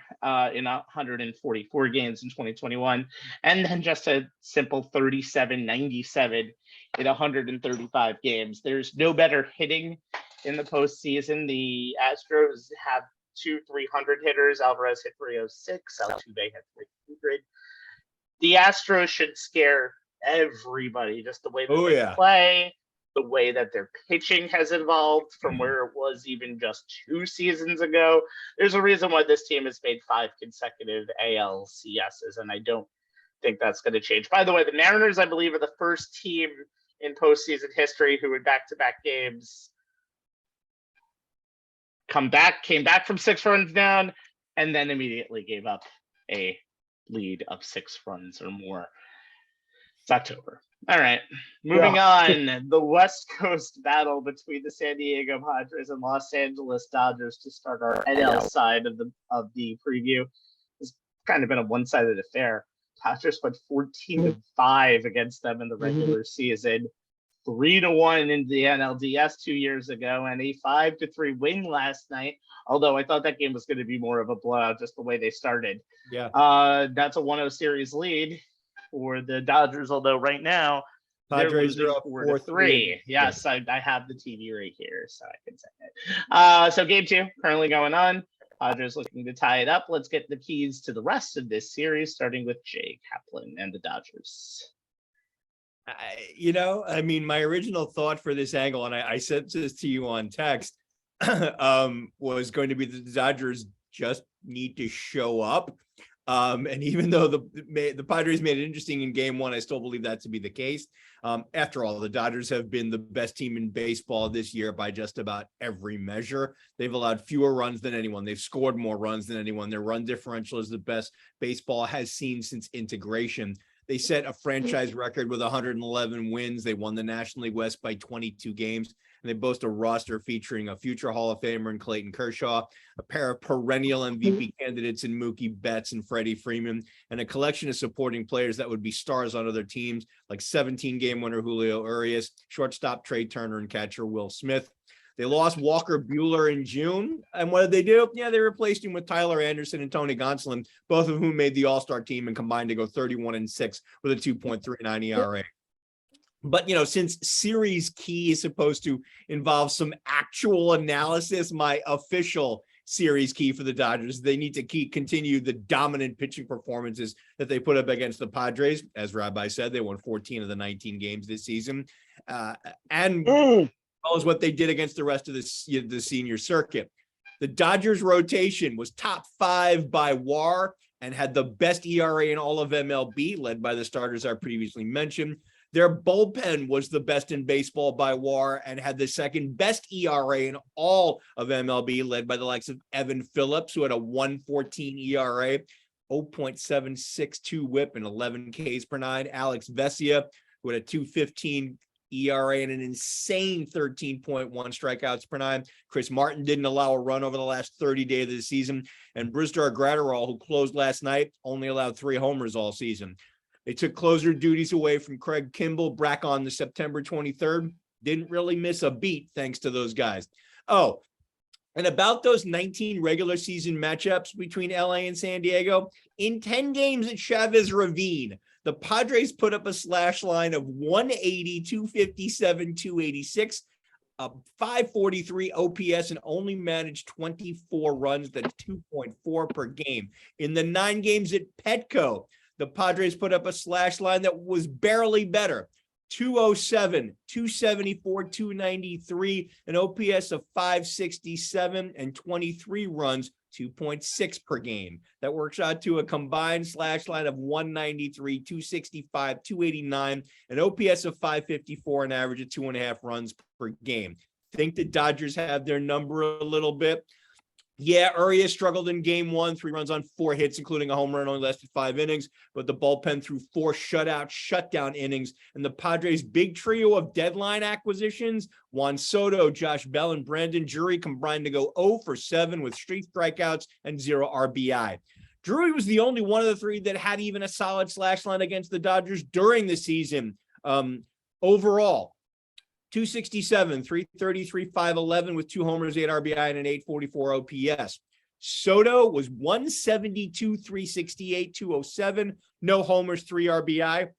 in 144 games in 2021, and then just a simple 37-97 in 135 games. There's no better hitting in the postseason. The Astros have 2 300 hitters. Alvarez hit 306. Altuve hit 300. The Astros should scare everybody, just the way that they play, the way that their pitching has evolved from where it was even just 2 seasons ago. There's a reason why this team has made 5 consecutive ALCSs, and I don't think that's going to change. By the way, the Mariners, I believe, are the first team in postseason history who in back-to-back games came back from 6 runs down, and then immediately gave up a lead of 6 runs or more. It's October. All right, moving on. The West Coast battle between the San Diego Padres and Los Angeles Dodgers to start our NL side of the preview has kind of been a one-sided affair. Padres went 14-5 against them in the regular season, 3-1 in the NLDS 2 years ago, and a 5-3 win last night. Although I thought that game was going to be more of a blowout, just the way they started. Yeah. That's a 1-0 series lead for the Dodgers, although right now Padres are up 4-3. Yes, I have the TV right here, so I can say it. So game 2 currently going on. Padres looking to tie it up. Let's get the keys to the rest of this series, starting with Jay Kaplan and the Dodgers. My original thought for this angle, and I sent this to you on text, was going to be the Dodgers just need to show up. And even though the Padres made it interesting in game 1, I still believe that to be the case. After all, the Dodgers have been the best team in baseball this year by just about every measure. They've allowed fewer runs than anyone. They've scored more runs than anyone. Their run differential is the best baseball has seen since integration. They set a franchise record with 111 wins. They won the National League West by 22 games. And they boast a roster featuring a future Hall of Famer in Clayton Kershaw, a pair of perennial MVP candidates in Mookie Betts and Freddie Freeman, and a collection of supporting players that would be stars on other teams, like 17-game winner Julio Urias, shortstop Trey Turner, and catcher Will Smith. They lost Walker Buehler in June. And what did they do? Yeah, they replaced him with Tyler Anderson and Tony Gonsolin, both of whom made the All-Star team and combined to go 31-6 with a 2.39 ERA. But, since series key is supposed to involve some actual analysis, my official series key for the Dodgers, they need to continue the dominant pitching performances that they put up against the Padres. As Rabbi said, they won 14 of the 19 games this season. Well as what they did against the rest of the senior circuit. The Dodgers rotation was top 5 by WAR and had the best ERA in all of MLB, led by the starters I previously mentioned. Their bullpen was the best in baseball by WAR and had the second best ERA in all of MLB, led by the likes of Evan Phillips, who had a 1.14 ERA, 0.762 whip and 11 Ks per 9. Alex Vesia, who had a 2.15 ERA and an insane 13.1 strikeouts per 9. Chris Martin didn't allow a run over the last 30 days of the season. And Brusdar Graterol, who closed last night, only allowed 3 homers all season. They took closer duties away from Craig Kimball back on the September 23rd. Didn't really miss a beat thanks to those guys. Oh, and about those 19 regular season matchups between LA and San Diego, in 10 games at Chavez Ravine, the Padres put up a slash line of 180, 257, 286. a 543 OPS and only managed 24 runs. That's 2.4 per game. In the 9 games at Petco, the Padres put up a slash line that was barely better. 207, 274, 293, an OPS of 567 and 23 runs, 2.6 per game. That works out to a combined slash line of 193, 265, 289, an OPS of 554, an average of 2.5 runs per game. Think the Dodgers have their number a little bit. Yeah, Urias struggled in game 1, 3 runs on 4 hits, including a home run, only lasted 5 innings, but the bullpen threw 4 shutdown innings. And the Padres' big trio of deadline acquisitions, Juan Soto, Josh Bell, and Brandon Drury, combined to go 0 for 7 with straight strikeouts and 0 RBI. Drury was the only one of the 3 that had even a solid slash line against the Dodgers during the season. Overall, 267, 333, 511 with 2 homers, 8 RBI, and an 844 OPS. Soto was 172, 368, 207, no homers, 3 RBI,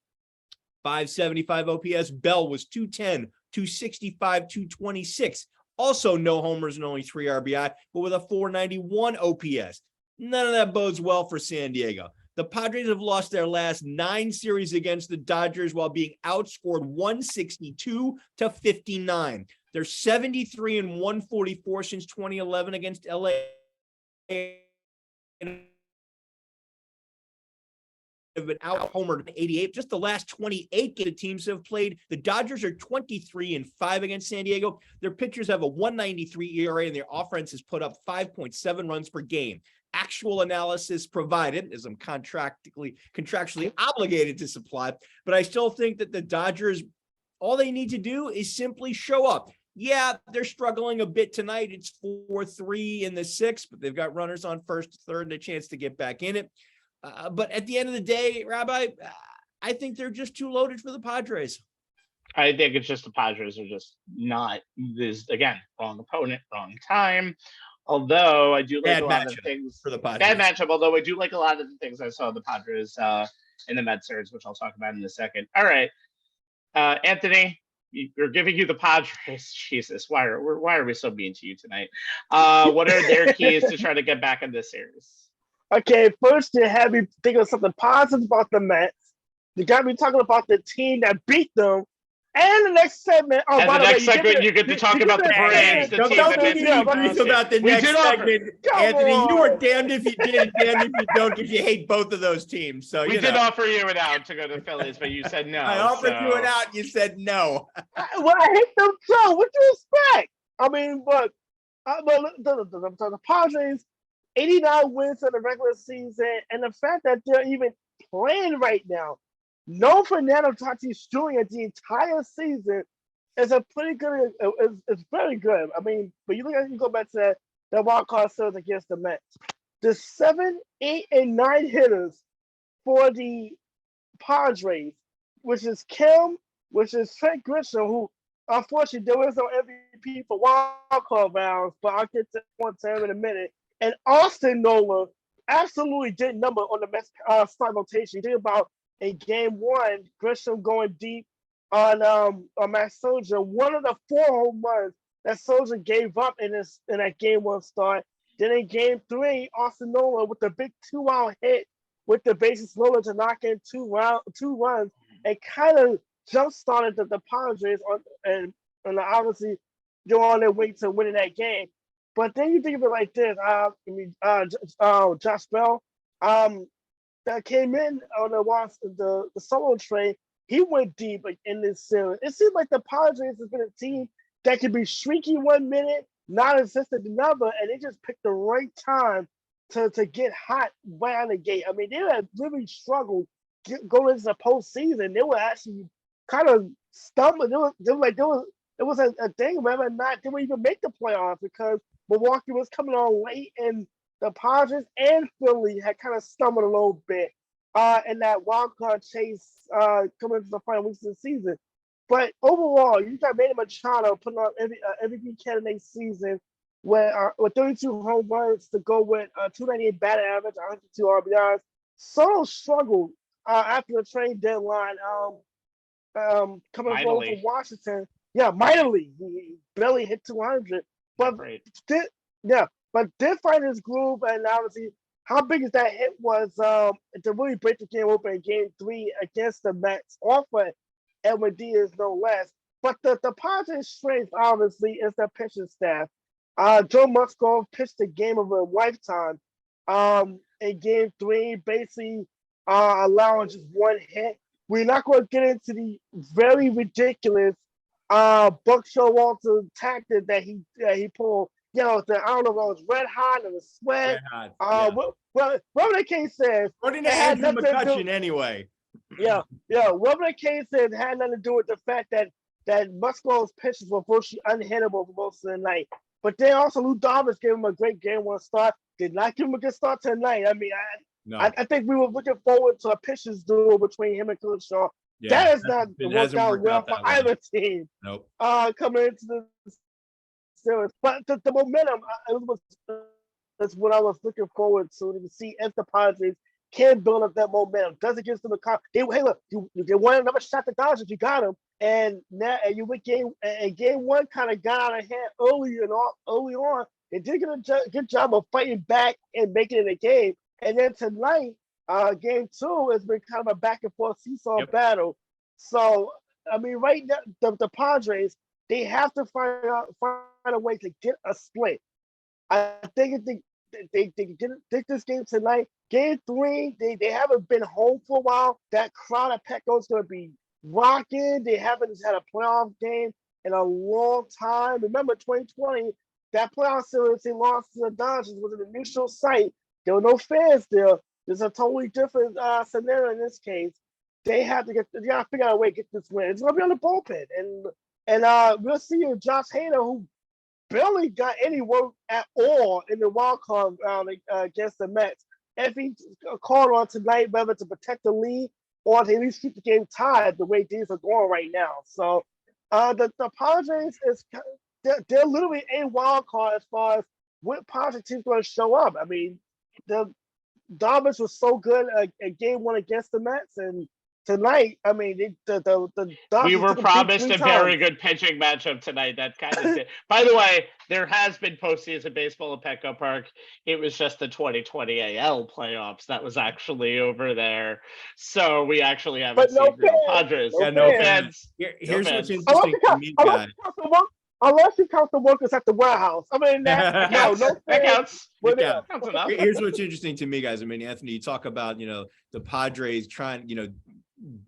575 OPS. Bell was 210, 265, 226, also no homers and only 3 RBI, but with a 491 OPS. None of that bodes well for San Diego. The Padres have lost their last 9 series against the Dodgers while being outscored 162 to 59. They're 73 and 144 since 2011 against LA. Have been out homered 88. Just the last 28 the teams have played. The Dodgers are 23 and 5 against San Diego. Their pitchers have a 193 ERA and their offense has put up 5.7 runs per game. Actual analysis provided, as I'm contractually obligated to supply, but I still think that the Dodgers, all they need to do is simply show up. Yeah, they're struggling a bit tonight. It's 4-3 in the 6th, but they've got runners on first, third, and a chance to get back in it. But at the end of the day, Rabbi, I think they're just too loaded for the Padres. I think it's just the Padres are just not this, again, wrong opponent, wrong time. Although I do like a lot of things for the Padres. Bad matchup, although I do like a lot of the things I saw the Padres in the Med-Surge, which I'll talk about in a second. All right. Anthony, we're giving you the Padres. Jesus, why are we so mean to you tonight? What are their keys to try to get back in this series? Okay, first you have me thinking of something positive about the Mets. You got me talking about the team that beat them. And the next segment, you get to talk about the Braves. Don't be about the next segment, Anthony. You were damned if you did, damned if you don't, because you hate both of those teams. So we did offer you an out to go to the Phillies, but you said no. I offered you an out, and you said no. Well, I hate them too. What do you expect? I mean, but the Padres, 89 wins in the regular season, and the fact that they're even playing right now. No Fernando Tatis Jr. the entire season is a pretty good. It's very good. I mean, but you go back to that wild card series against the Mets. The 7, 8, and 9 hitters for the Padres, which is Kim, which is Trent Grisham, who unfortunately there was no MVP for wild card rounds, but I'll get to him in a minute. And Austin Nola absolutely did number on the Mets start rotation. Think about. In game 1, Grisham going deep on Max Scherzer. One of the 4 home runs that Scherzer gave up in that game 1 start. Then in game 3, Austin Nola with the big 2-out hit with the bases loaded to knock in 2 runs and kind of jump started the Padres and obviously they're on their way to winning that game. But then you think of it like this. Josh Bell. That came in on the solo trade, he went deep in this series. It seems like the Padres has been a team that can be shrieky 1 minute, non-existent another, and they just picked the right time to get hot right out of the gate. I mean, they had really struggled going into the postseason. They were actually kind of stumbling. It was a thing whether or not they would even make the playoffs because Milwaukee was coming on late and the Padres and Philly had kind of stumbled a little bit in that wild card chase coming into the final weeks of the season. But overall, you got Manny Machado putting on MVP candidate season with 32 home runs to go with 298 batting average, 102 RBIs. Soto struggled after the trade deadline coming over from Washington. minor league. He barely hit 200. But did find his groove, and obviously, how big is that hit was to really break the game open in Game 3 against the Mets. Off of Edwin Diaz, no less. But the Padres' strength, obviously, is their pitching staff. Joe Musgrove pitched a game of a lifetime in Game 3, basically allowing just one hit. We're not going to get into the very ridiculous Buck Showalter tactic that he pulled. I don't know if it was red hot or was sweat. Whatever the case says, according to Andrew McCutcheon, anyway. Whatever the case says, it had nothing to do with the fact that Musgrove's pitches were virtually unhittable for most of the night. But then also Lou Dobbs gave him a great Game 1 start. Did not give him a good start tonight. I mean, I think we were looking forward to a pitcher's duel between him and Kershaw. That has not worked out well for either team. Nope. Coming into the series, but the momentum that's what I was looking forward to see if the Padres can build up that momentum. Does it give them a hey, look, you want another shot at Dodgers, you got them, and now you went game 1 kind of got out of hand early on. They did get a good job of fighting back and making it a game. And then tonight, Game 2 has been kind of a back and forth seesaw battle. So I mean, right now the Padres, they have to find a way to get a split. I think they can get this game tonight. Game 3, they haven't been home for a while. That crowd at Petco's going to be rocking. They haven't had a playoff game in a long time. Remember 2020, that playoff series they lost to the Dodgers was in a neutral site. There were no fans there. There's a totally different scenario in this case. They got to figure out a way to get this win. It's going to be on the bullpen. And we'll see if Josh Hader, who barely got any work at all in the wild card round against the Mets, if he called on tonight, whether to protect the lead or to at least keep the game tied the way things are going right now. So the Padres they're literally a wild card as far as what Padres team's going to show up. I mean, the Dodgers was so good at Game 1 against the Mets, and tonight, I mean, the we were promised a very good pitching matchup tonight. That kind of did. By the way, there has been postseason baseball at Petco Park. It was just the 2020 AL playoffs that was actually over there. So we actually haven't seen real Padres. No fans. Here's what's interesting to me, guys. Unless you count the workers at the warehouse. I mean, that counts. Here's what's interesting to me, guys. I mean, Anthony, you talk about, the Padres trying,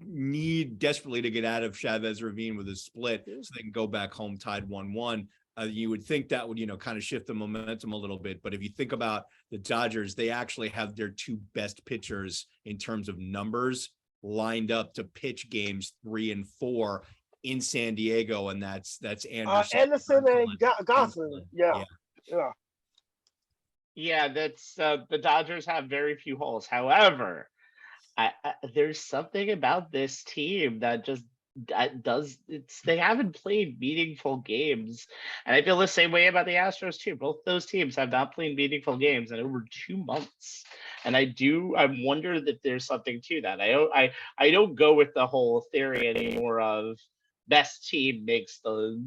need desperately to get out of Chavez Ravine with a split so they can go back home tied 1-1. You would think that would, kind of shift the momentum a little bit. But if you think about the Dodgers, they actually have their 2 best pitchers in terms of numbers lined up to pitch games 3 and 4 in San Diego, and that's Anderson and Gosselin. Yeah, that's the Dodgers have very few holes. However, there's something about this team that just they haven't played meaningful games, and I feel the same way about the Astros too. Both those teams have not played meaningful games in over 2 months, and I wonder that there's something to that. I don't go with the whole theory anymore of best team makes the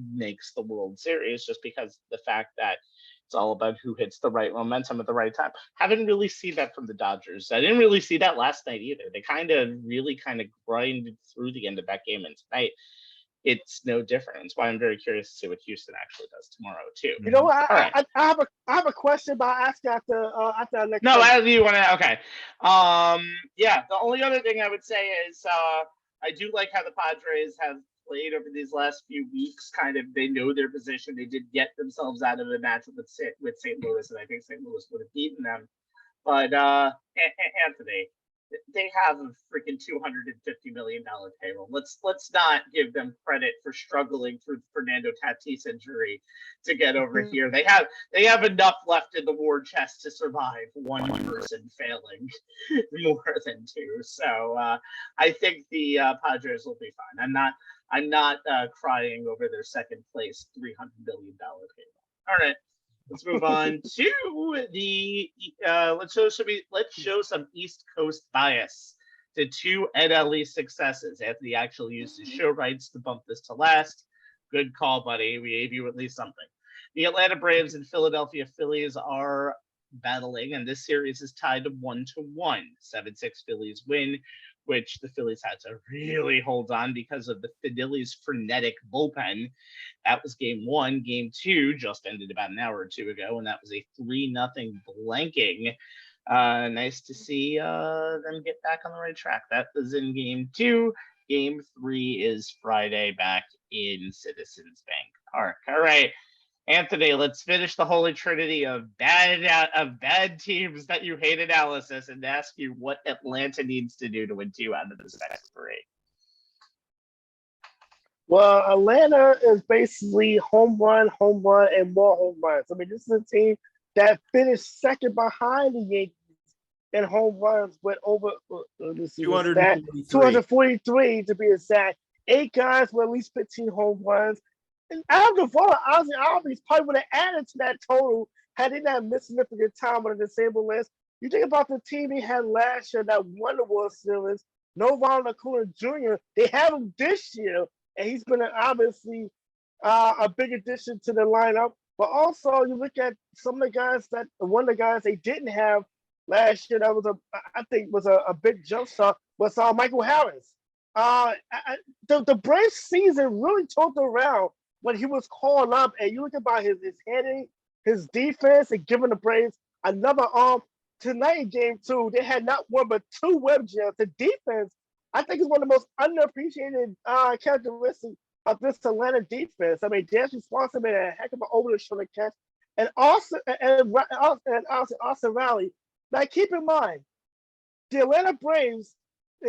World Series, just because the fact that it's all about who hits the right momentum at the right time. Haven't really seen that from the Dodgers. I didn't really see that last night either. They kind of grinded through the end of that game, and tonight it's no different. That's why I'm very curious to see what Houston actually does tomorrow too. You know what? I have a question, but I ask after our next. No, as you want to. Okay. Yeah. The only other thing I would say is I do like how the Padres have played over these last few weeks. Kind of, they know their position. They did get themselves out of the matchup with St. Louis, and I think St. Louis would have beaten them. But Anthony, they have a freaking $250 million payroll. Let's not give them credit for struggling through the Fernando Tatis injury to get over here. They have enough left in the war chest to survive one person failing more than 2. So I think the Padres will be fine. I'm not crying over their second place $300 million payroll. All right. Let's move on to the let's show some East Coast bias to 2 NL East successes. Anthony actually used his show rights to bump this to last. Good call, buddy. We gave you at least something. The Atlanta Braves and Philadelphia Phillies are battling, and this series is tied to 1-1. 7-6 Phillies win, which the Phillies had to really hold on because of the Phillies' frenetic bullpen. That was game one. Game two just ended about an hour or two ago, and that was a 3-0 blanking. Nice to see them get back on the right track. That was in game two. Game three is Friday back in Citizens Bank Park. All right, Anthony, let's finish the holy trinity of bad teams that you hate analysis and ask you what Atlanta needs to do to win 2 out of the next 3. Well, Atlanta is basically home run, and more home runs. I mean, this is a team that finished second behind the Yankees in home runs with over 243 to be exact. 8 guys with at least 15 home runs. And Adam Duvall, honestly, probably would have added to that total had they not missed significant time on the disabled list. You think about the team they had last year that won the World Series, no Ronald Acuna Jr. They have him this year, and he's been obviously a big addition to the lineup. But also, you look at some of the guys one of the guys they didn't have last year that was I think was a big jump shot was Michael Harris. The Braves season really turned around when he was called up, and you look about his hitting, his defense, and giving the Braves another arm. Tonight in game 2, they had not one but 2 web jams. The defense, I think, is one of the most underappreciated characteristics of this Atlanta defense. I mean, Darius Swanson made a heck of an over-the-shoulder catch, and Austin Riley. Now, keep in mind, the Atlanta Braves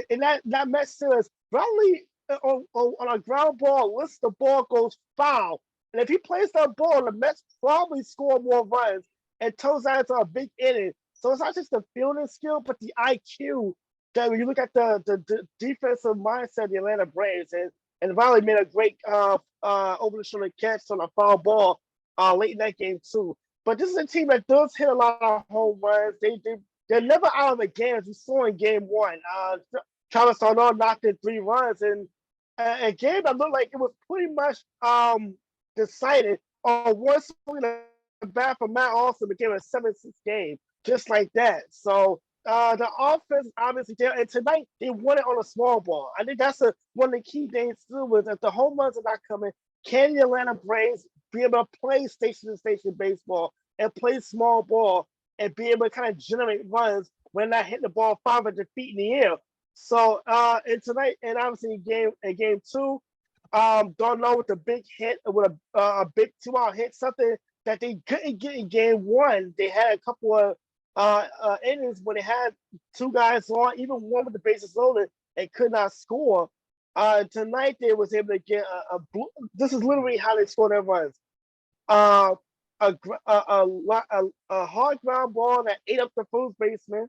in that Mets series, Riley on a ground ball, once the ball goes foul, and if he plays that ball, the Mets probably score more runs and turns out into a big inning. So it's not just the fielding skill, but the IQ that when you look at the defensive mindset of the Atlanta Braves, and Riley made a great over-the-shoulder catch on a foul ball late in that game too. But this is a team that does hit a lot of home runs. They're never out of the game, as we saw in game 1. Travis Arnold knocked in 3 runs, and a game that looked like it was pretty much decided on one swing of the bat from Matt Olson became a 7-6 game, just like that. So the offense obviously there, and tonight they won it on a small ball. I think that's one of the key things too. Was if the home runs are not coming, can the Atlanta Braves be able to play station-to-station baseball and play small ball and be able to kind of generate runs when not hitting the ball 500 feet in the air? So and tonight, and obviously in game 2, don't know with a big hit with a big 2-out hit, something that they couldn't get in game 1. They had a couple of innings when they had 2 guys on, even one with the bases loaded, and could not score. Tonight they was able to get this is literally how they scored their runs. A hard ground ball that ate up the first baseman,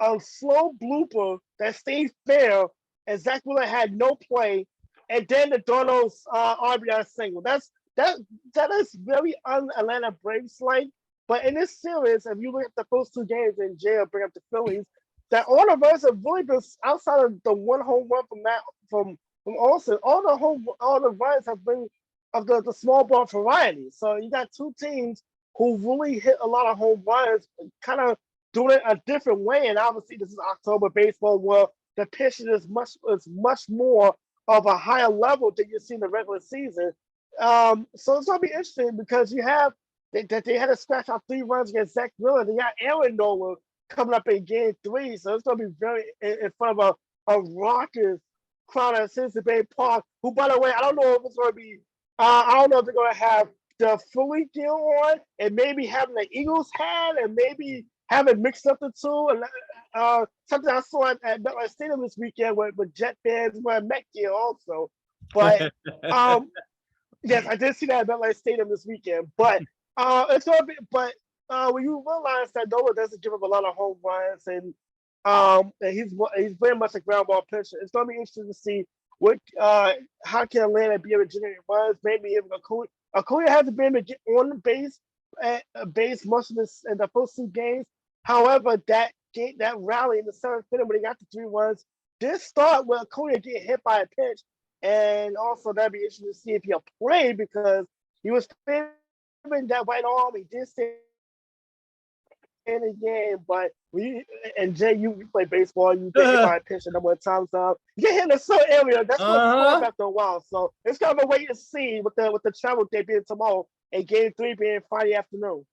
a slow blooper that stayed fair, and Zach Wheeler had no play, and then the Darnold's RBI single. That is very un-Atlanta Braves-like. But in this series, if you look at the first 2 games, and Jay will bring up the Phillies, that all the runs have really been outside of the one home run from Olsen. All the runs have been of the small ball variety. So you got 2 teams who really hit a lot of home runs, kind of doing it a different way. And obviously, this is October baseball, where the pitching is much more of a higher level than you see in the regular season. So it's gonna be interesting because you have that they had to scratch out 3 runs against Zach Wheeler. They got Aaron Nola coming up in game 3, so it's gonna be very in front of a raucous crowd at Citizens Bank Park. Who, by the way, I don't know if it's gonna be. I don't know if they're gonna have the Philly gear on, and maybe having the Eagles hat, and maybe having mixed up the 2. And something I saw at MetLife Stadium this weekend with Jet fans wearing Met gear also. But yes, I did see that at MetLife Stadium this weekend. But it's gonna be. But when you realize that Nola doesn't give up a lot of home runs, and he's very much a ground ball pitcher, it's gonna be interesting to see how can Atlanta be able to generate runs. Maybe even Acuna hasn't been able to get on the base much of this in the first 2 games. However, that rally in the 7th inning when he got the 3 runs did start with Acuna getting hit by a pitch And also that'd be interesting to see if he'll play because he was favoring that right arm. He did stay in the game, but and Jay, you play baseball, you get hit by a pitch a number of times. You get hit in a certain area, that's what scores after a while. So it's kind of a wait and see with the travel day being tomorrow and game 3 being Friday afternoon.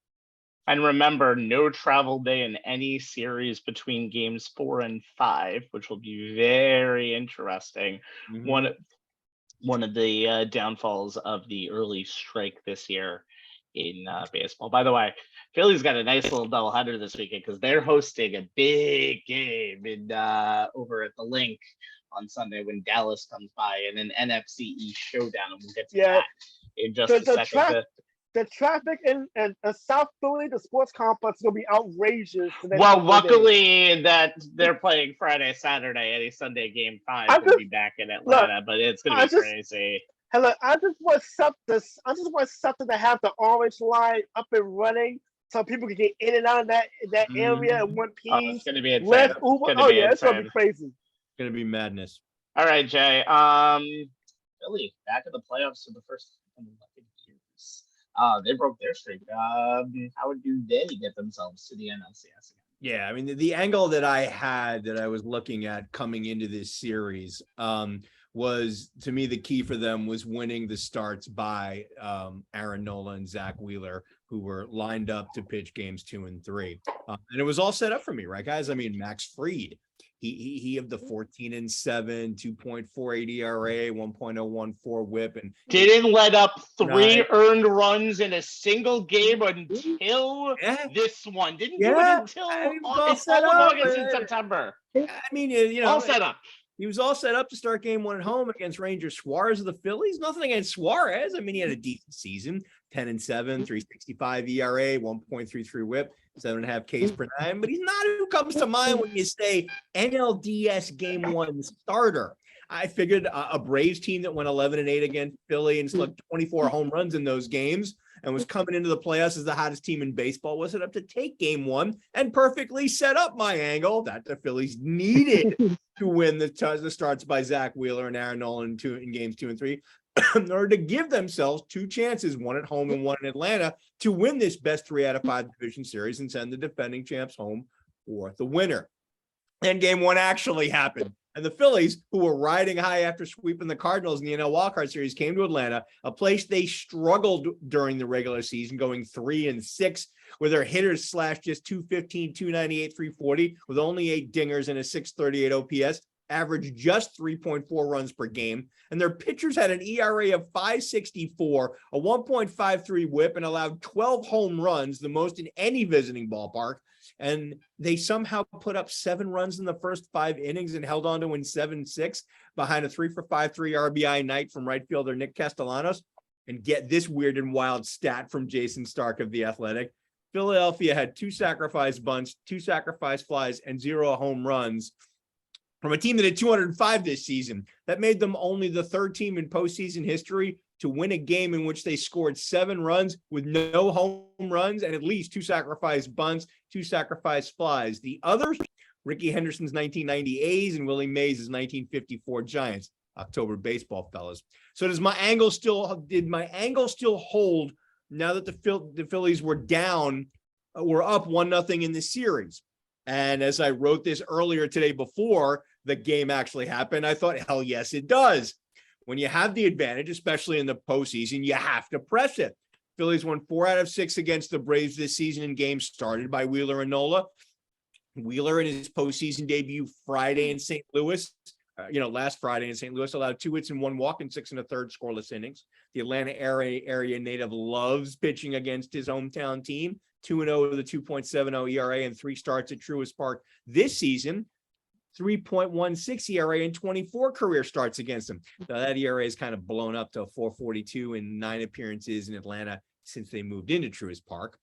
And remember, no travel day in any series between games 4 and 5, which will be very interesting. Mhm. One of the downfalls of the early strike this year in baseball. By the way, Philly's got a nice little doubleheader this weekend because they're hosting a big game in over at the Link on Sunday when Dallas comes by in an NFC East showdown, and we'll get to that in just a second. The traffic in South Philly, the sports complex, is going to be outrageous. Well, luckily that they're playing Friday, Saturday. Any Sunday game 5 will be back in Atlanta, but it's going to be crazy. Hello, I just want something to have the orange line up and running so people can get in and out of that area in one piece. It's going to be insane. It's going to be crazy. It's going to be madness. All right, Jay. Philly back in the playoffs for the first time in 11 years. They broke their streak. How do they get themselves to the NLCS again? Yeah, I mean, the angle that I was looking at coming into this series was, to me, the key for them was winning the starts by Aaron Nola and Zach Wheeler, who were lined up to pitch games 2 and 3. And it was all set up for me, right, guys? I mean, Max Fried, he of the 14-7, 2.48 ERA, 1.014 WHIP, and didn't let up 3 earned runs in a single game until this one. Didn't do it until August and September. I mean, you know, all set up. He was all set up to start game 1 at home against Ranger Suarez of the Phillies. Nothing against Suarez. I mean, he had a decent season, 10-7, 3.65 ERA, 1.33 WHIP, 7.5 Ks per 9. But he's not who comes to mind when you say NLDS game 1 starter. I figured a Braves team that went 11-8 against Philly and slugged 24 home runs in those games and was coming into the playoffs as the hottest team in baseball was set up to take game 1 and perfectly set up my angle that the Phillies needed to win the starts by Zach Wheeler and Aaron Nola in games 2 and 3 in order to give themselves 2 chances, 1 at home and 1 in Atlanta, to win this best 3 out of 5 division series and send the defending champs home for the winner. And game 1 actually happened. And the Phillies, who were riding high after sweeping the Cardinals in the NL Wildcard Series, came to Atlanta, a place they struggled during the regular season, going 3-6, where their hitters slashed just 215, 298, 340, with only 8 dingers and a 638 OPS, averaged just 3.4 runs per game. And their pitchers had an ERA of 5.64, a 1.53 WHIP, and allowed 12 home runs, the most in any visiting ballpark. And they somehow put up 7 runs in the first 5 innings and held on to win 7-6 behind a 3-for-5, 3 RBI night from right fielder Nick Castellanos. And get this weird and wild stat from Jason Stark of The Athletic. Philadelphia had 2 sacrifice bunts, 2 sacrifice flies, and 0 home runs from a team that had 205 this season. That made them only the 3rd team in postseason history to win a game in which they scored 7 runs with no home runs and at least 2 sacrifice bunts, 2 sacrifice flies. The others, Ricky Henderson's 1990 A's and Willie Mays' 1954 Giants. October baseball, fellas. So did my angle still hold now that the Phillies were up 1-0 in the series? And as I wrote this earlier today before the game actually happened, I thought, hell yes, it does. When you have the advantage, especially in the postseason, you have to press it. Phillies won 4 out of 6 against the Braves this season in games started by Wheeler and Nola. Wheeler in his postseason debut Friday in St. Louis, last Friday in St. Louis, allowed 2 hits and 1 walk in 6 1/3 scoreless innings. The Atlanta area native loves pitching against his hometown team. 2-0 with a 2.70 ERA and 3 starts at Truist Park this season. 3.16 ERA and 24 career starts against him. Now that ERA is kind of blown up to 4.42 in 9 appearances in Atlanta since they moved into Truist Park.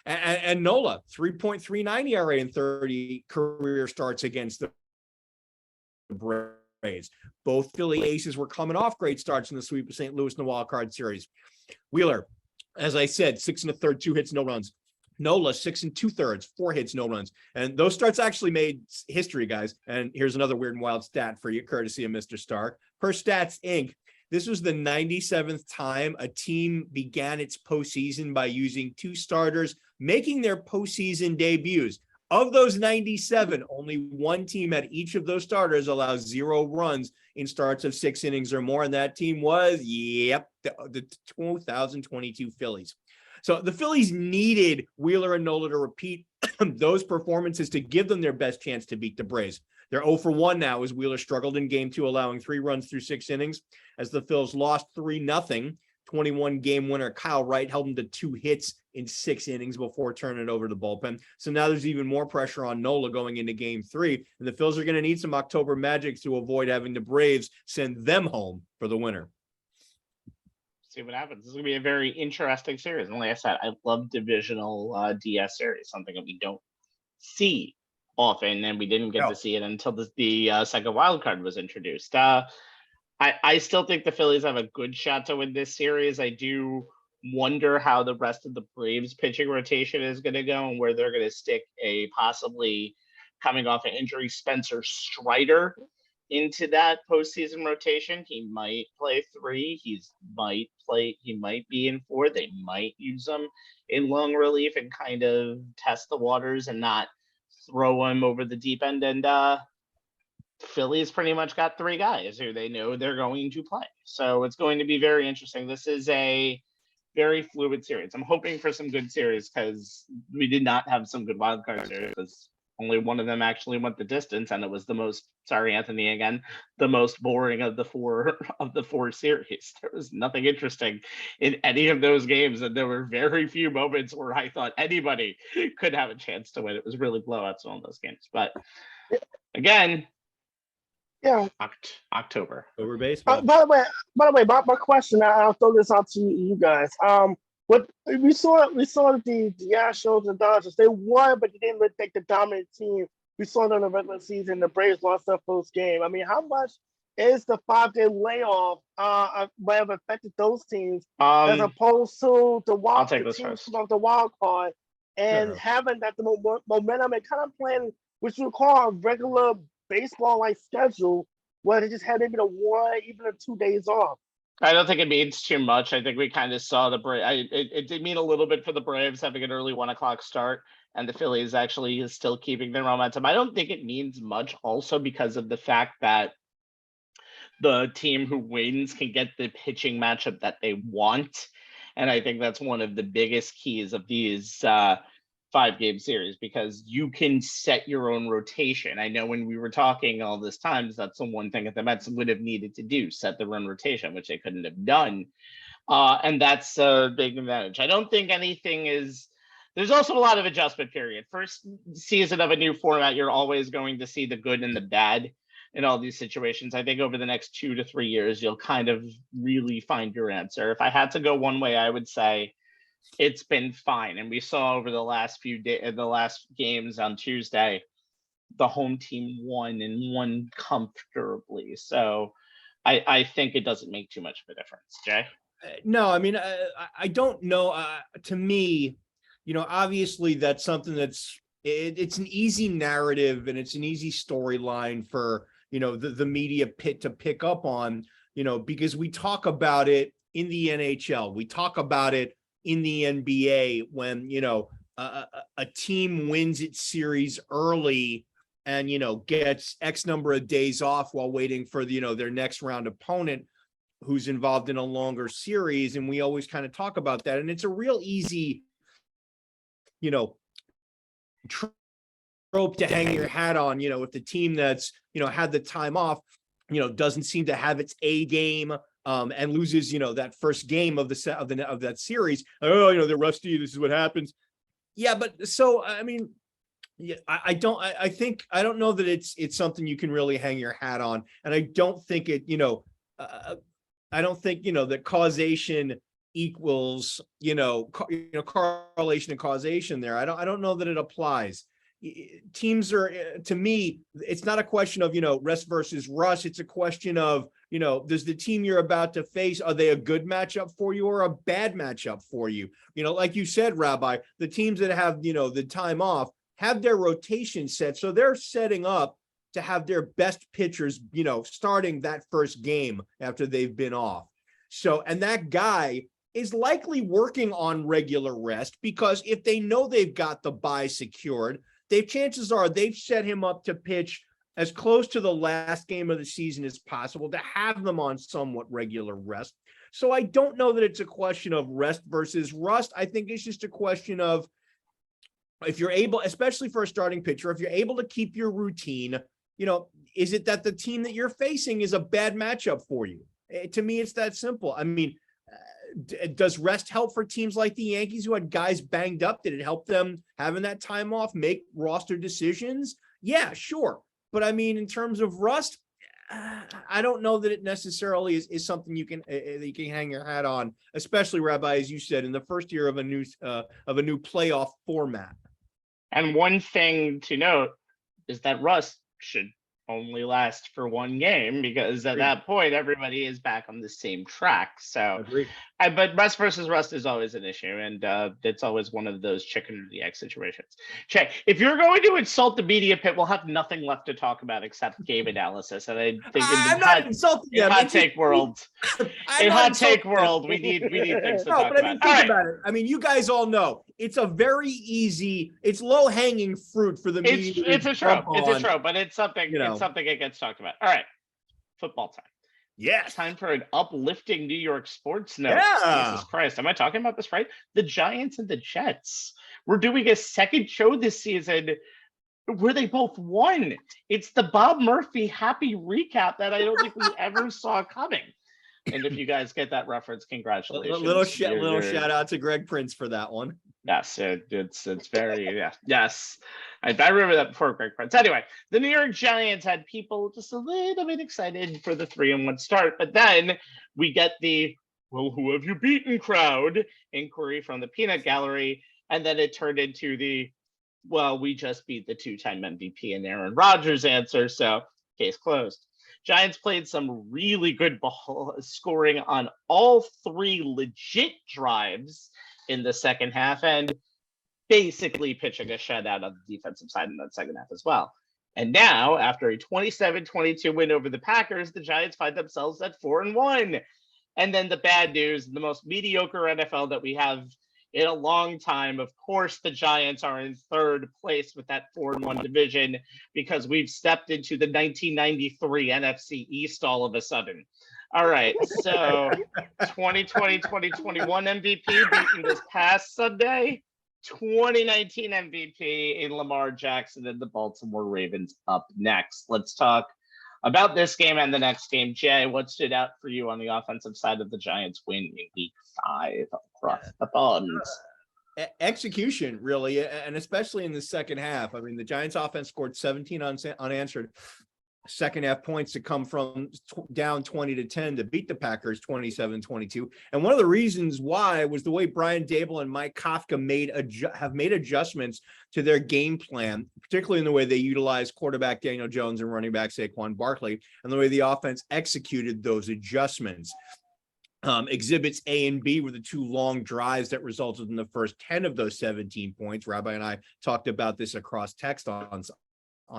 And Nola, 3.39 ERA and 30 career starts against the Braves. Both Philly aces were coming off great starts in the sweep of St. Louis in the wild card series. Wheeler, as I said, 6 1/3, 2 hits, no runs. Nola, 6 2/3, 4 hits, no runs. And those starts actually made history, guys. And here's another weird and wild stat for you, courtesy of Mr. Stark. Per Stats Inc., this was the 97th time a team began its postseason by using 2 starters making their postseason debuts. Of those 97, only 1 team at each of those starters allows 0 runs in starts of 6 innings or more. And that team was, the 2022 Phillies. So the Phillies needed Wheeler and Nola to repeat those performances to give them their best chance to beat the Braves. They're 0 for 1 now as Wheeler struggled in game 2, allowing 3 runs through 6 innings as the Phils lost 3-0. 21-game winner Kyle Wright held him to 2 hits in 6 innings before turning it over to the bullpen. So now there's even more pressure on Nola going into game 3. And the Phils are going to need some October magic to avoid having the Braves send them home for the winner. See what happens. This is going to be a very interesting series. And like I said, I love divisional DS series, something that we don't see often, and we didn't get to see it until the second wild card was introduced. I still think the Phillies have a good shot to win this series. I do wonder how the rest of the Braves pitching rotation is going to go and where they're going to stick a possibly coming off an injury Spencer Strider into that postseason rotation. He might play 3. He might be in 4. They might use him in long relief and kind of test the waters and not throw him over the deep end. And Phillies pretty much got 3 guys who they know they're going to play. So it's going to be very interesting. This is a very fluid series. I'm hoping for some good series because we did not have some good wild card series because only one of them actually went the distance, and it was the most, sorry, Anthony, again, the most boring of the four series. There was nothing interesting in any of those games, and there were very few moments where I thought anybody could have a chance to win. It was really blowouts in all those games. But again, October. Over baseball. By the way, my question, I'll throw this out to you guys. What we saw the Astros and Dodgers. They won, but they didn't look like the dominant team we saw during the regular season. The Braves lost their first game. I mean, how much is the 5-day layoff might have affected those teams as opposed to the teams of the wild card and having that the momentum and kind of playing which we call a regular baseball-like schedule where they just had maybe the 1, even the 2 days off? I don't think it means too much. I think we kind of saw the Braves. It did mean a little bit for the Braves having an early 1 o'clock start, and the Phillies actually is still keeping their momentum. I don't think it means much also because of the fact that the team who wins can get the pitching matchup that they want. And I think that's one of the biggest keys of these 5-game series, because you can set your own rotation. I know when we were talking all this time, that's the one thing that the Mets would have needed to do, set their own rotation, which they couldn't have done. And that's a big advantage. I don't think anything is, there's also a lot of adjustment period. First season of a new format, you're always going to see the good and the bad in all these situations. I think over the next 2 to 3 years, you'll kind of really find your answer. If I had to go one way, I would say it's been fine. And we saw over the last few days, the last games on Tuesday, the home team won and won comfortably. So I think it doesn't make too much of a difference. Jay? No, I mean, I don't know. To me, obviously that's something it's an easy narrative and it's an easy storyline for, the media pit to pick up on, because we talk about it in the NHL. We talk about it in the NBA when, a team wins its series early and, gets X number of days off while waiting for, their next round opponent who's involved in a longer series. And we always kind of talk about that. And it's a real easy, trope to hang your hat on, if the team that's, had the time off, doesn't seem to have its A game, and loses, that first game of that series. Oh, they're rusty. This is what happens. Yeah, but so I mean, yeah, I don't know that it's something you can really hang your hat on, and I don't think it, I don't think that causation equals correlation and causation there. I don't know that it applies. Teams are, to me, it's not a question of rest versus rush. It's a question of does the team you're about to face, are they a good matchup for you or a bad matchup for you? Like you said, Rabbi, the teams that have, the time off have their rotation set. So they're setting up to have their best pitchers, starting that first game after they've been off. So, and that guy is likely working on regular rest, because if they know they've got the bye secured, chances are they've set him up to pitch as close to the last game of the season as possible, to have them on somewhat regular rest. So I don't know that it's a question of rest versus rust. I think it's just a question of, if you're able, especially for a starting pitcher, if you're able to keep your routine, is it that the team that you're facing is a bad matchup for you? To me, it's that simple. I mean, does rest help for teams like the Yankees who had guys banged up? Did it help them having that time off make roster decisions? Yeah, sure. But I mean, in terms of rust, I don't know that it necessarily is something you can hang your hat on, especially, Rabbi, as you said, in the first year of a new playoff format. And one thing to note is that rust should only last for one game, because at that point everybody is back on the same track. So but rest versus rust is always an issue, and it's always one of those chicken or the egg situations. Check, if you're going to insult the media pit, we'll have nothing left to talk about except game analysis. And I think I'm not insulting them. Hot take world, we need things to talk about. Think about it. I mean, you guys all know it's a very easy, it's low hanging fruit for the media. It's a trope, but it's something something that gets talked about. All right, football time. Yes. Time for an uplifting New York sports note. Yeah. Jesus Christ. Am I talking about this right? The Giants and the Jets. We're doing a second show this season where they both won. It's the Bob Murphy happy recap that I don't think we ever saw coming. And if you guys get that reference, congratulations. A little shout out to Greg Prince for that one. Yes, it's very yes. I remember that before Greg Prince. Anyway, the New York Giants had people just a little bit excited for the 3-1 start, but then we get the "well, who have you beaten" crowd inquiry from the peanut gallery, and then it turned into the "well, we just beat the 2-time MVP and Aaron Rodgers" answer. So case closed. Giants played some really good ball, scoring on all 3 legit drives in the second half, and basically pitching a shutout on the defensive side in that second half as well. And now, after a 27-22 win over the Packers, the Giants find themselves at 4-1. And then the bad news, the most mediocre NFL that we have in a long time. Of course, the Giants are in 3rd place with that 4-1 division, because we've stepped into the 1993 NFC East all of a sudden. All right, so 2020-2021 MVP beaten this past Sunday. 2019 MVP in Lamar Jackson and the Baltimore Ravens up next. Let's talk about this game and the next game. Jay, what stood out for you on the offensive side of the Giants win in Week 5 across the pond? Execution, really, and especially in the second half. I mean, the Giants offense scored 17 unanswered second half points to come from down 20-10 to beat the Packers 27-22. And one of the reasons why was the way Brian Dable and Mike Kafka have made adjustments to their game plan, particularly in the way they utilized quarterback Daniel Jones and running back Saquon Barkley, and the way the offense executed those adjustments. Exhibits A and B were the 2 long drives that resulted in the first 10 of those 17 points. Rabbi and I talked about this across text on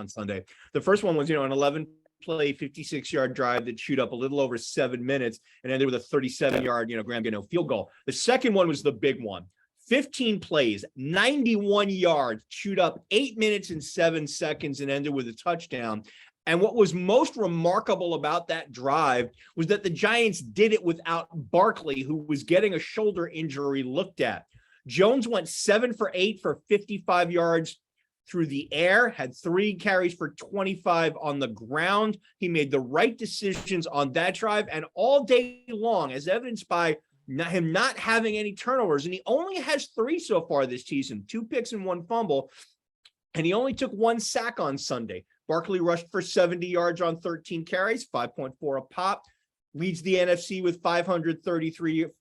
Sunday. The first one was, an 11-play, 56-yard drive that chewed up a little over 7 minutes and ended with a 37-yard, Graham Gano field goal. The second one was the big one. 15 plays, 91 yards, chewed up 8 minutes and 7 seconds and ended with a touchdown. And what was most remarkable about that drive was that the Giants did it without Barkley, who was getting a shoulder injury looked at. Jones went 7 for 8 for 55 yards through the air, had 3 carries for 25 on the ground. He made the right decisions on that drive, and all day long, as evidenced by him not having any turnovers. And he only has 3 so far this season, 2 picks and 1 fumble. And he only took 1 sack on Sunday. Barkley rushed for 70 yards on 13 carries, 5.4 a pop, leads the NFC with 533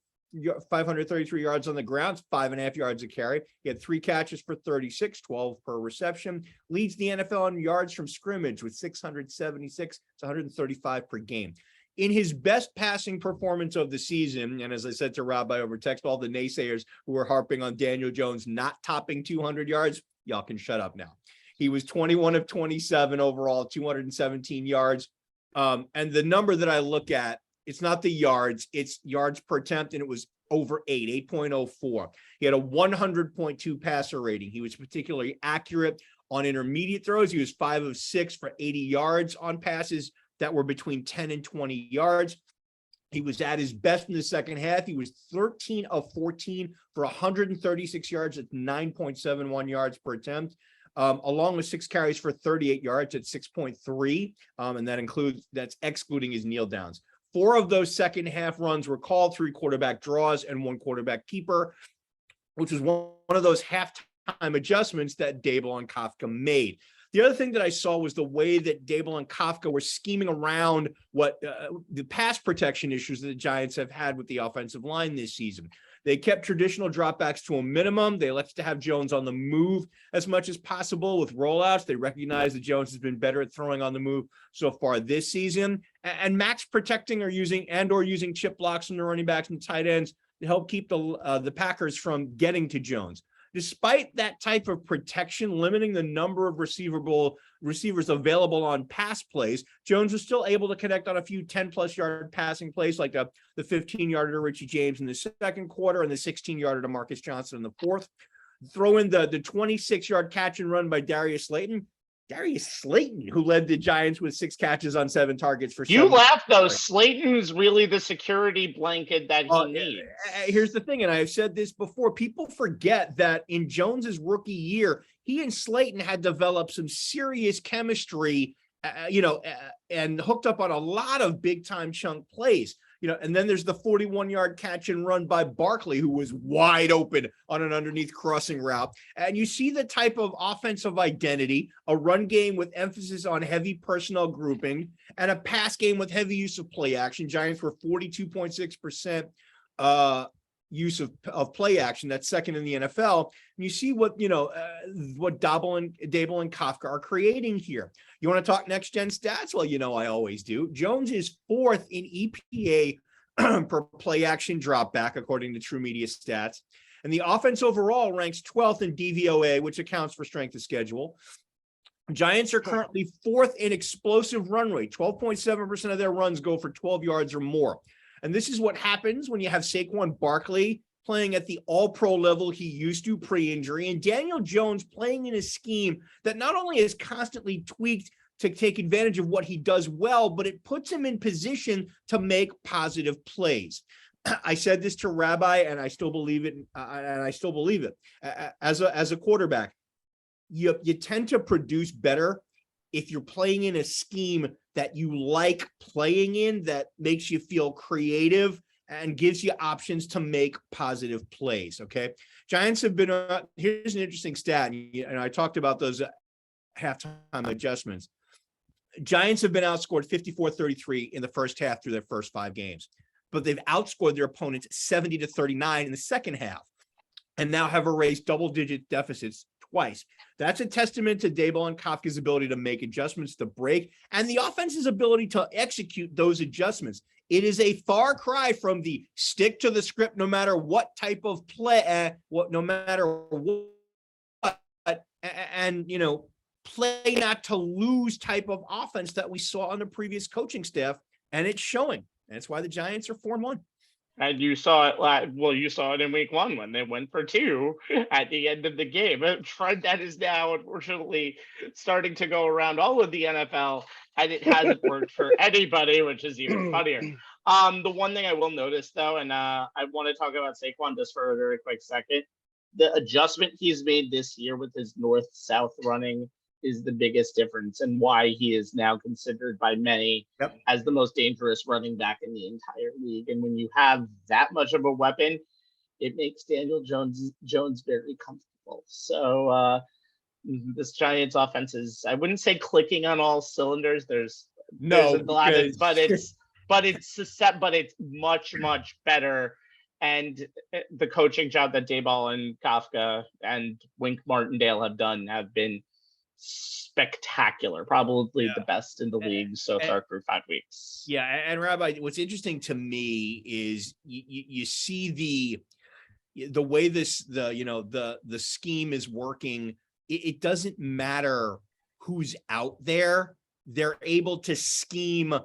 yards on the ground, 5.5 yards a carry. He had 3 catches for 36, 12 per reception, leads the NFL in yards from scrimmage with 676 to 135 per game. in his best passing performance of the season, and as I said to Rabbi over text, all the naysayers who were harping on Daniel Jones not topping 200 yards, y'all can shut up now. He was 21 of 27 overall, 217 yards. And the number that I look at, it's not the yards, it's yards per attempt, and it was over 8.04. He had a 100.2 passer rating. He was particularly accurate on intermediate throws. He was 5 of 6 for 80 yards on passes that were between 10 and 20 yards. He was at his best in the second half. He was 13 of 14 for 136 yards at 9.71 yards per attempt, along with 6 carries for 38 yards at 6.3. And that's excluding his kneel downs. 4 of those second half runs were called, 3 quarterback draws and 1 quarterback keeper, which was one of those halftime adjustments that Daboll and Kafka made. The other thing that I saw was the way that Daboll and Kafka were scheming around what the pass protection issues that the Giants have had with the offensive line this season. They kept traditional dropbacks to a minimum. They elected to have Jones on the move as much as possible with rollouts. They recognize that Jones has been better at throwing on the move so far this season, and max protecting or using chip blocks from the running backs and tight ends to help keep the Packers from getting to Jones. Despite that type of protection limiting the number of receivers available on pass plays, Jones was still able to connect on a few 10-plus yard passing plays, like the 15-yarder to Richie James in the second quarter and the 16-yarder to Marcus Johnson in the fourth. Throw in the 26-yard catch and run by Darius Slayton, who led the Giants with 6 catches on 7 targets for. You laugh though. Slayton's really the security blanket that he needs. Here's the thing, and I've said this before. People forget that in Jones's rookie year, he and Slayton had developed some serious chemistry, and hooked up on a lot of big time chunk plays. And then there's the 41-yard catch and run by Barkley, who was wide open on an underneath crossing route. And you see the type of offensive identity, a run game with emphasis on heavy personnel grouping, and a pass game with heavy use of play action. Giants were 42.6% use of play action. That's second in the NFL. And you see what Daboll and Kafka are creating here. You want to talk next gen stats? Well, I always do. Jones is 4th in EPA per play action drop back, according to True Media Stats. And the offense overall ranks 12th in DVOA, which accounts for strength of schedule. Giants are currently 4th in explosive run rate. 12.7% of their runs go for 12 yards or more. And this is what happens when you have Saquon Barkley playing at the all-pro level he used to pre-injury, and Daniel Jones playing in a scheme that not only is constantly tweaked to take advantage of what he does well, but it puts him in position to make positive plays. I said this to Rabbi, and I still believe it. As a quarterback, you tend to produce better if you're playing in a scheme that you like playing in, that makes you feel creative and gives you options to make positive plays. Okay. Giants have been, here's an interesting stat. And I talked about those halftime adjustments. Giants have been outscored 54-33 in the first half through their first 5 games, but they've outscored their opponents 70-39 in the second half, and now have erased double-digit deficits twice. That's a testament to Daboll and Kafka's ability to make adjustments to break, and the offense's ability to execute those adjustments. It is a far cry from the stick to the script, no matter what type of play, no matter what, and play not to lose type of offense that we saw on the previous coaching staff, and it's showing. And that's why the Giants are 4-1. And you saw it. You saw it in week 1 when they went for 2 at the end of the game. A trend that is now, unfortunately, starting to go around all of the NFL, and it hasn't worked for anybody, which is even funnier. The one thing I will notice, though, and I want to talk about Saquon just for a very quick second. The adjustment he's made this year with his north-south running is the biggest difference, and why he is now considered by many as the most dangerous running back in the entire league. And when you have that much of a weapon, it makes Daniel Jones very comfortable. So this Giants offense is, I wouldn't say clicking on all cylinders. There's a lot of, but it's much better. And the coaching job that Daboll and Kafka and Wink Martindale have done have been spectacular, probably the best in the league so far through 5 weeks. Yeah, and Rabbi, what's interesting to me is you see the way the scheme is working. It doesn't matter who's out there; they're able to scheme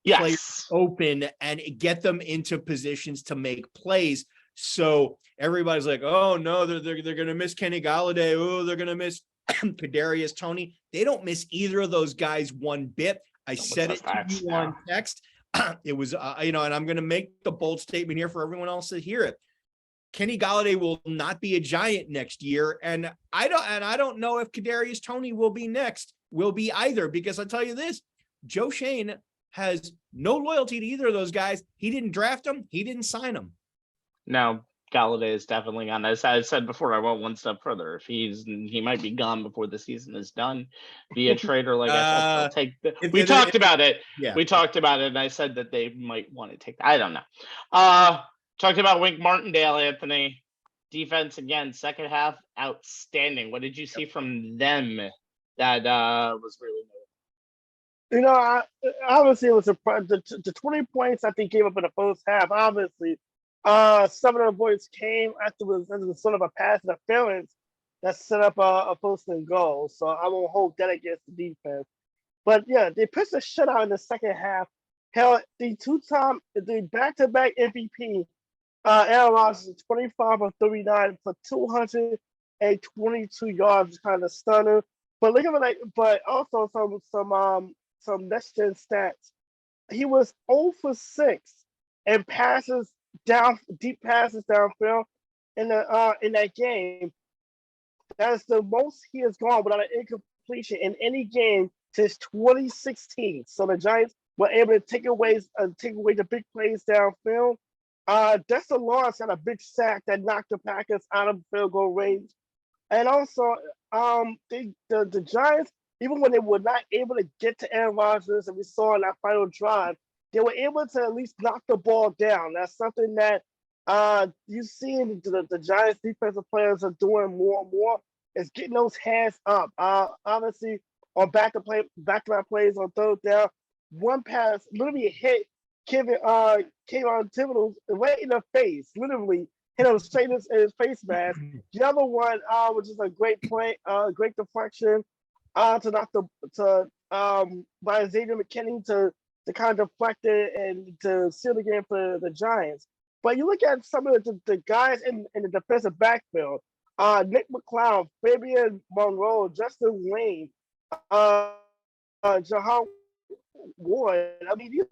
players open and get them into positions to make plays. So everybody's like, "Oh no, they're going to miss Kenny Golladay. Oh, they're going to miss Kadarius Toney." They don't miss either of those guys one bit. I said it to you on text. It was, and I'm going to make the bold statement here for everyone else to hear it. Kenny Golladay will not be a Giant next year, and I don't know if Kadarius Toney will be either, because I'll tell you this: Joe Shane has no loyalty to either of those guys. He didn't draft them. He didn't sign them. No, Golladay is definitely gone. As I said before, I went one step further. If he might be gone before the season is done via trade, or like I said, we talked about it. Yeah, we talked about it, and I said that they might want to take. I don't know. Talked about Wink Martindale, Anthony. Defense again, second half, outstanding. What did you see from them that was really good? Obviously, it was the 20 points that they gave up in the first half. Obviously, some of the points came afterwards as a sort of a pass interference that set up a first and goal. So I won't hold that against the defense. But yeah, they pitched a shutout in the second half. Held the back-to-back MVP. Aaron Rodgers 25 of 39 for 222 yards, kind of stunner. But look at it, but also some next gen stats. He was 0 for 6 and deep passes downfield in that game. That is the most he has gone without an incompletion in any game since 2016. So the Giants were able to take away the big plays downfield. Dexter Lawrence had a big sack that knocked the Packers out of field goal range. And also, the Giants, even when they were not able to get to Aaron Rodgers, and we saw in that final drive, they were able to at least knock the ball down. That's something that you see the Giants defensive players are doing more and more, is getting those hands up. Obviously, on back-to-back plays on third down, one pass literally hit Kayvon Thibodeau right in the face, literally hit him straight in his face mask. The other one, which is a great play, great deflection, by Xavier McKinney to kind of deflect it and to seal the game for the Giants. But you look at some of the guys in the defensive backfield, Nick McCloud, Fabian Monroe, Justin Wayne, Jahan Ward. I mean, these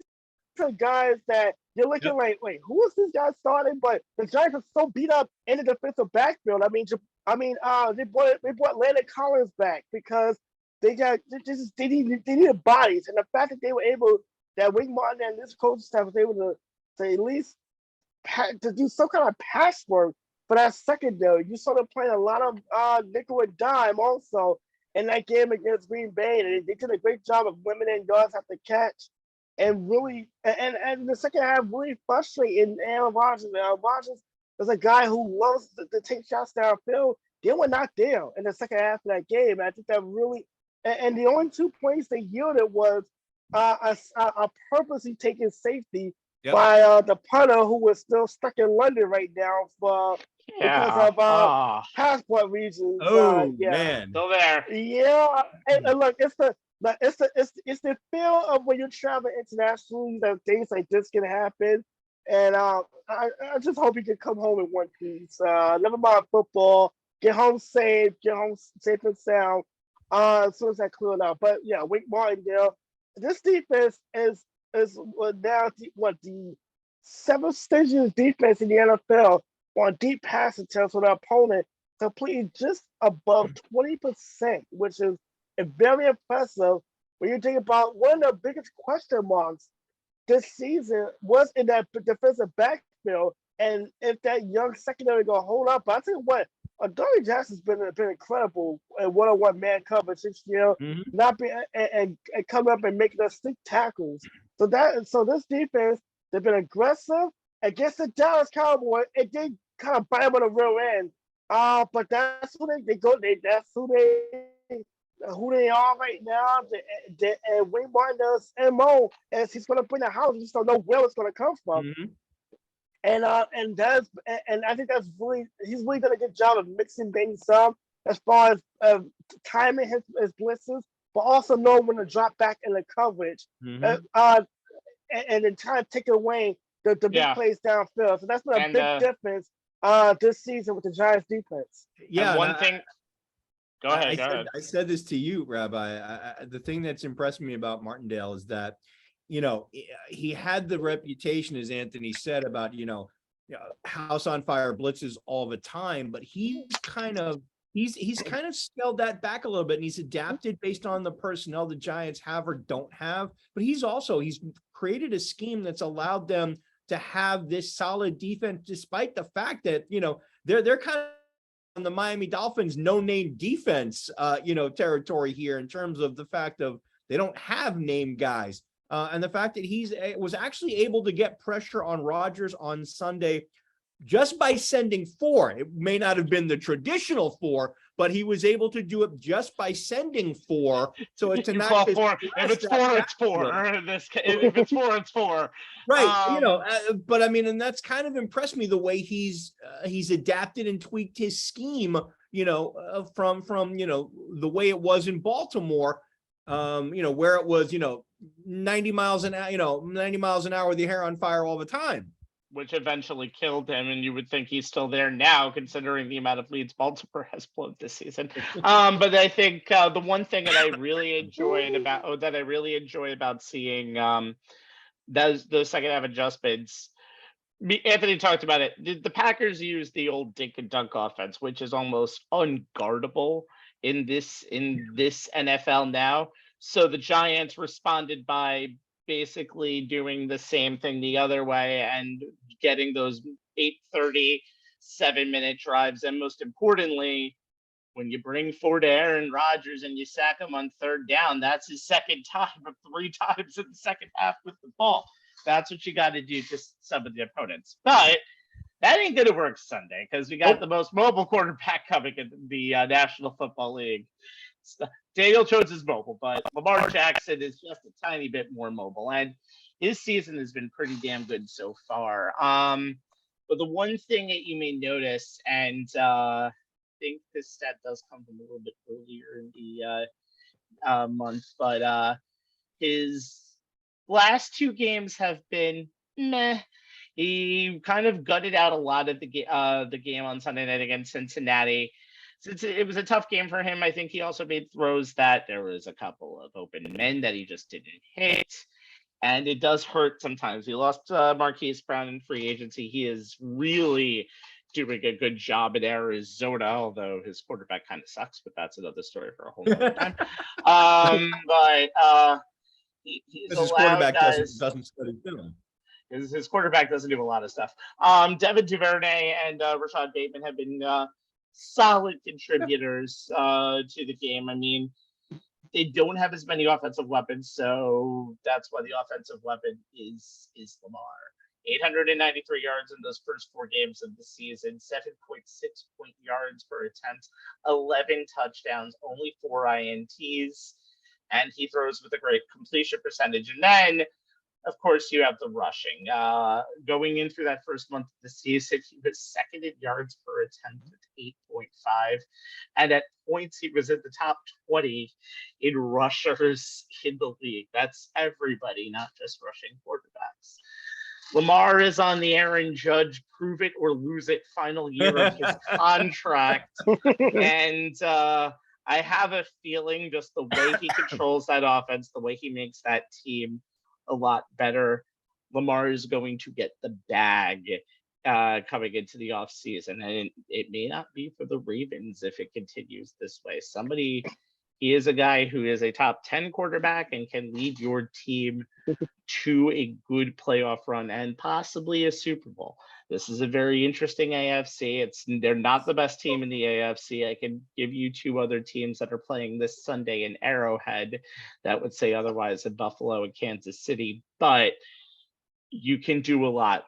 are guys that you're looking like, wait, who is this guy starting? But the Giants are so beat up in the defensive backfield. They brought Landon Collins back because they needed bodies, and the fact that they were able, that Wink Martin and this coaching staff was able to at least to do some kind of pass work for that secondary. You saw them playing a lot of nickel and dime also in that game against Green Bay. And they did a great job of limiting yards after catch, and really, and the second half really frustrating Aaron Rodgers. Aaron Rodgers is a guy who loves to take shots downfield. They were not there in the second half of that game. And I think that really, and the only 2 points they yielded was a purposely taken safety by the punter, who was still stuck in London right now because of passport reasons. Man, still there. Yeah, and look, it's the feel of when you travel internationally that things like this can happen. And I just hope he can come home in one piece. Never mind football. Get home safe and sound. As soon as that cleared out. But yeah, Wink Martindale. This defense is now the seventh stingiest defense in the NFL on deep pass attempts with our opponent, completing just above 20%, which is very impressive when you think about one of the biggest question marks this season was in that defensive backfield, and if that young secondary gonna hold up. But I tell you what, Dory Jackson's been incredible at one-on-one man coverage this year, not being and coming up and making us stick tackles. So this defense, they've been aggressive against the Dallas Cowboys. It did kind of bite them on the real end. But that's who they go. That's who who they are right now. And Wayne Martin's MO is he's going to bring the house. You just don't know where it's going to come from. Mm-hmm. And I think that's really he's really done a good job of mixing things up as far as timing his blitzes, but also knowing when to drop back in the coverage. Mm-hmm. And then trying to take away the big plays downfield. So that's been a big difference this season with the Giants defense. Yeah. And one thing. Go ahead. I said this to you, Rabbi. The thing that's impressed me about Martindale is that, he had the reputation, as Anthony said, about, house on fire blitzes all the time, but he's kind of scaled that back a little bit, and he's adapted based on the personnel the Giants have or don't have. But he's created a scheme that's allowed them to have this solid defense, despite the fact that, they're kind of on the Miami Dolphins no-name defense, territory here in terms of the fact of they don't have name guys. And the fact that he was actually able to get pressure on Rodgers on Sunday just by sending 4. It may not have been the traditional 4, but he was able to do it just by sending 4. So it's If it's 4, it's 4. If it's 4, it's 4. Right. But I mean, and that's kind of impressed me the way he's adapted and tweaked his scheme, from the way it was in Baltimore, where it was, 90 miles an hour with your hair on fire all the time. Which eventually killed him, and you would think he's still there now, considering the amount of leads Baltimore has blown this season. But I think the one thing that I really enjoyed about seeing those second half adjustments, Anthony talked about it. The Packers use the old dink and dunk offense, which is almost unguardable in this NFL now. So the Giants responded by basically doing the same thing the other way and getting those 8:30 7-minute drives. And most importantly, when you bring forward Aaron Rodgers and you sack him on 3rd down, that's his second time of 3 times in the second half with the ball. That's what you got to do to some of the opponents. But that ain't going to work Sunday, because we got the most mobile quarterback coming in the National Football League. Daniel Jones is mobile, but Lamar Jackson is just a tiny bit more mobile, and his season has been pretty damn good so far. But the one thing that you may notice, and I think this stat does come from a little bit earlier in the month, but his last 2 games have been meh. He kind of gutted out a lot of the game on Sunday night against Cincinnati. Since it was a tough game for him, I think he also made throws that there was a couple of open men that he just didn't hit. And it does hurt sometimes. He lost Marquise Brown in free agency. He is really doing a good job in Arizona, although his quarterback kind of sucks, but that's another story for a whole other time. He's his quarterback doesn't study film. His quarterback doesn't do a lot of stuff. Devin Duvernay and Rashad Bateman have been solid contributors to the game. I mean, they don't have as many offensive weapons, so that's why the offensive weapon is Lamar. 893 yards in those first 4 games of the season, 7.6 point yards per attempt, 11 touchdowns, only 4 INTs, and he throws with a great completion percentage. And then, of course, you have the rushing. Going in through that first month of the season, he was 2nd in yards per attempt with 8.5. And at points, he was in the top 20 in rushers in the league. That's everybody, not just rushing quarterbacks. Lamar is on the Aaron Judge prove it or lose it final year of his contract. And I have a feeling just the way he controls that offense, the way he makes that team a lot better, Lamar is going to get the bag coming into the offseason. And it may not be for the Ravens if it continues this way. He is a guy who is a top 10 quarterback and can lead your team to a good playoff run and possibly a Super Bowl. This is a very interesting AFC. They're not the best team in the AFC. I can give you 2 other teams that are playing this Sunday in Arrowhead that would say otherwise in Buffalo and Kansas City. But you can do a lot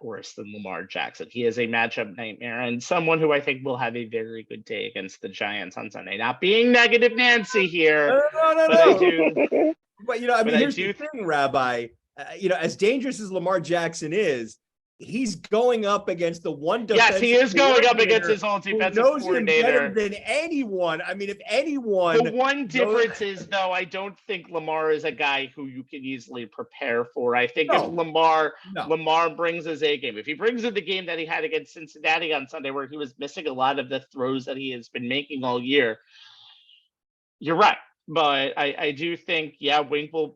worse than Lamar Jackson. He is a matchup nightmare and someone who I think will have a very good day against the Giants on Sunday. Not being negative Nancy here, but I do. But, I mean, But here's the thing, Rabbi. As dangerous as Lamar Jackson is, he's going up against the one defensive. Yes, he is going up against his own defensive knows coordinator. him better than anyone. I mean, if anyone. The one difference is, though, I don't think Lamar is a guy who you can easily prepare for. I think if Lamar brings his A game, if he brings in the game that he had against Cincinnati on Sunday, where he was missing a lot of the throws that he has been making all year, you're right. But I do think, Wink will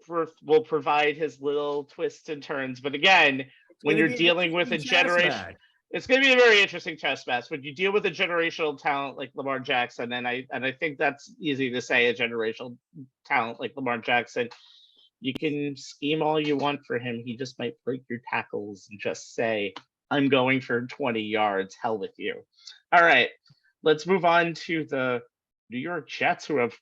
provide his little twists and turns. But again, when you're dealing with a generation, it's going to be a very interesting chess match. When you deal with a generational talent like Lamar Jackson, and I think that's easy to say, a generational talent like Lamar Jackson, you can scheme all you want for him. He just might break your tackles and just say, I'm going for 20 yards. Hell with you. All right, let's move on to the New York Jets, who have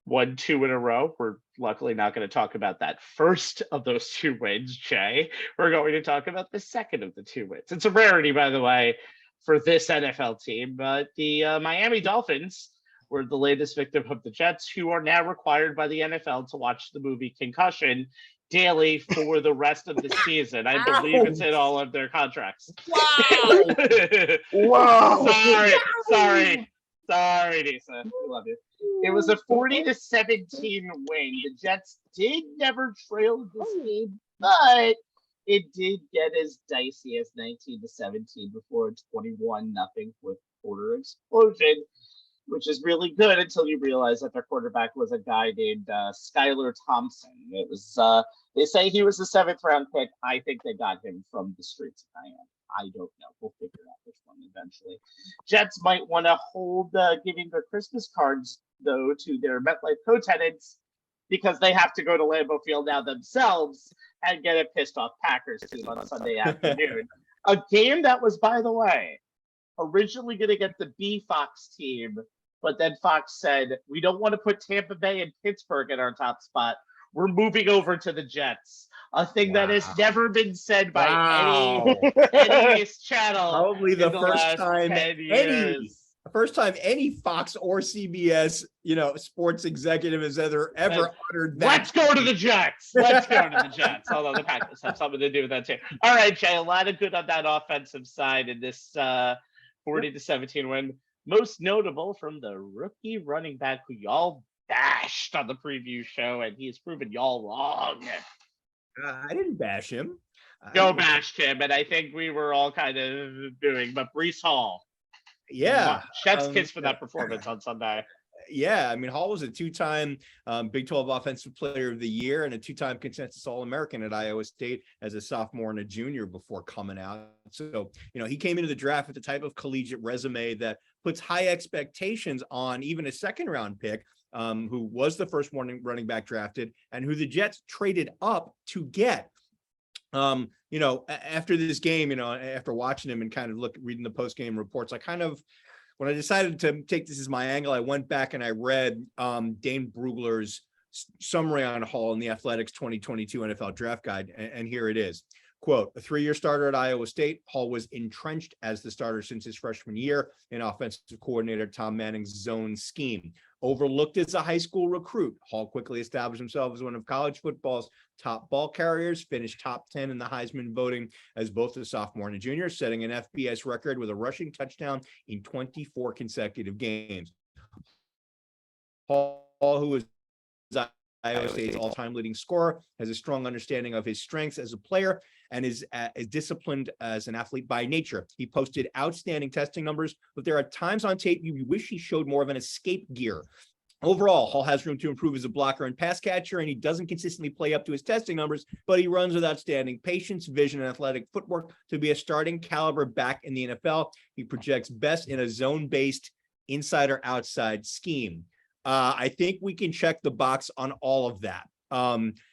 won 2 in a row. We're luckily not going to talk about that first of those 2 wins, Jay. We're going to talk about the second of the 2 wins. It's a rarity, by the way, for this NFL team. But the Miami Dolphins were the latest victim of the Jets, who are now required by the NFL to watch the movie Concussion daily for the rest of the season. I believe it's in all of their contracts. Wow. Wow. Sorry, Nisa. We love you. It was a 40-17 win. The Jets did never trail this game, but it did get as dicey as 19-17 before a 21-0 fourth quarter explosion, which is really good until you realize that their quarterback was a guy named Skylar Thompson. It was they say he was a 7th-round pick. I think they got him from the streets of Miami. I don't know. We'll figure out this one eventually. Jets might want to hold giving their Christmas cards, though, to their MetLife co-tenants because they have to go to Lambeau Field now themselves and get a pissed-off Packers team on Sunday afternoon. A game that was, by the way, originally going to get the B Fox team, but then Fox said, we don't want to put Tampa Bay and Pittsburgh in our top spot. We're moving over to the Jets. A thing that has never been said by any news channel. Probably the first time any Fox or CBS, sports executive has ever uttered that. Let's go to the Jets. Let's go to the Jets. Although the Packers have something to do with that too. All right, Jay, a lot of good on that offensive side in this 40-17 win. Most notable from the rookie running back who y'all bashed on the preview show, and he's proven y'all wrong. I didn't bash him. Joe bashed him, and I think we were all kind of doing. But Breece Hall, chef's kiss for that performance on Sunday. Yeah, I mean, Hall was a 2-time Big 12 Offensive Player of the Year and a 2-time consensus All-American at Iowa State as a sophomore and a junior before coming out. So, he came into the draft with the type of collegiate resume that puts high expectations on even a second-round pick, who was the first running back drafted and who the Jets traded up to get. After this game, after watching him and kind of reading the post-game reports, when I decided to take this as my angle, I went back and I read Dane Brugler's summary on Hall in the Athletics 2022 NFL Draft Guide, and here it is. Quote, a 3-year starter at Iowa State, Hall was entrenched as the starter since his freshman year in offensive coordinator Tom Manning's zone scheme. Overlooked as a high school recruit, Hall quickly established himself as one of college football's top ball carriers, finished top 10 in the Heisman voting as both a sophomore and a junior, setting an FBS record with a rushing touchdown in 24 consecutive games. Hall, who is Iowa State's all-time leading scorer, has a strong understanding of his strengths as a player and is disciplined as an athlete by nature. He posted outstanding testing numbers, but there are times on tape you wish he showed more of an escape gear. Overall, Hall has room to improve as a blocker and pass catcher, and he doesn't consistently play up to his testing numbers, but he runs with outstanding patience, vision, and athletic footwork to be a starting caliber back in the NFL. He projects best in a zone-based inside or outside scheme. I think we can check the box on all of that.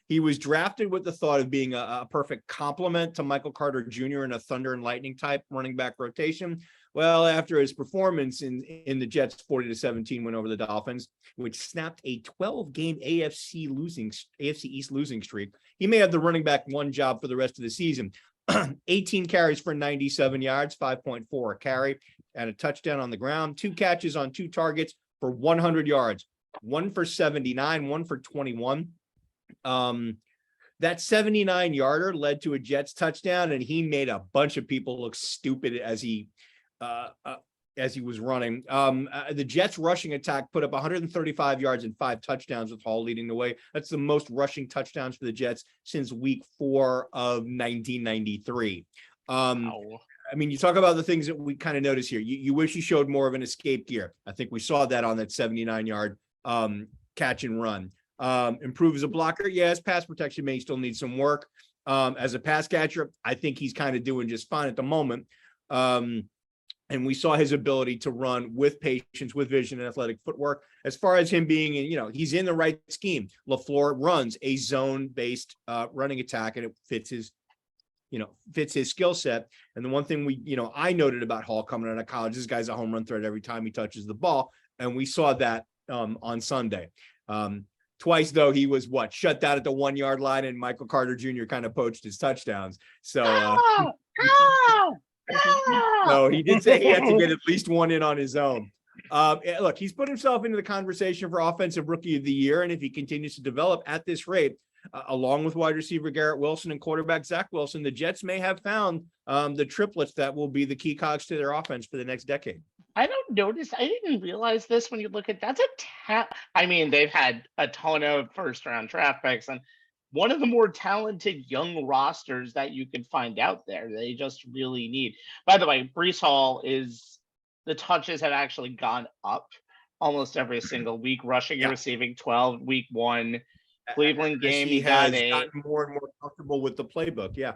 He was drafted with the thought of being a perfect complement to Michael Carter Jr. in a Thunder and Lightning type running back rotation. Well, after his performance in the Jets 40-17 win over the Dolphins, which snapped a 12-game AFC East losing streak, he may have the running back one job for the rest of the season. 18 carries for 97 yards, 5.4 a carry, and a touchdown on the ground. 2 catches on 2 targets for 100 yards, 1 for 79, 1 for 21. That 79-yarder led to a Jets touchdown, and he made a bunch of people look stupid as he was running. The Jets rushing attack put up 135 yards and 5 touchdowns, with Hall leading the way. That's the most rushing touchdowns for the Jets since week 4 of 1993. Wow. I mean, you talk about the things that we kind of notice here. You wish he showed more of an escape gear. I think we saw that on that 79-yard catch and run. Improve as a blocker. Yes, pass protection may still need some work. As a pass catcher, I think he's kind of doing just fine at the moment. And we saw his ability to run with patience, with vision and athletic footwork. As far as him being, he's in the right scheme. LaFleur runs a zone-based running attack, and it fits his skill set. And the one thing I noted about Hall coming out of college, this guy's a home run threat every time he touches the ball. And we saw that on Sunday. Twice, though, he was shut down at the 1-yard line, and Michael Carter Jr. kind of poached his touchdowns. So, so he did say he had to get at least one in on his own. Look, he's put himself into the conversation for Offensive Rookie of the Year, and if he continues to develop at this rate, along with wide receiver Garrett Wilson and quarterback Zach Wilson, the Jets may have found the triplets that will be the key cogs to their offense for the next decade. I didn't realize this when you look at I mean, they've had a ton of first-round draft picks, and one of the more talented young rosters that you could find out there. They just really need. By the way, Breece Hall the touches have actually gone up almost every single week, rushing and receiving 12. Week 1, Cleveland game, he has gotten more and more comfortable with the playbook. Yeah.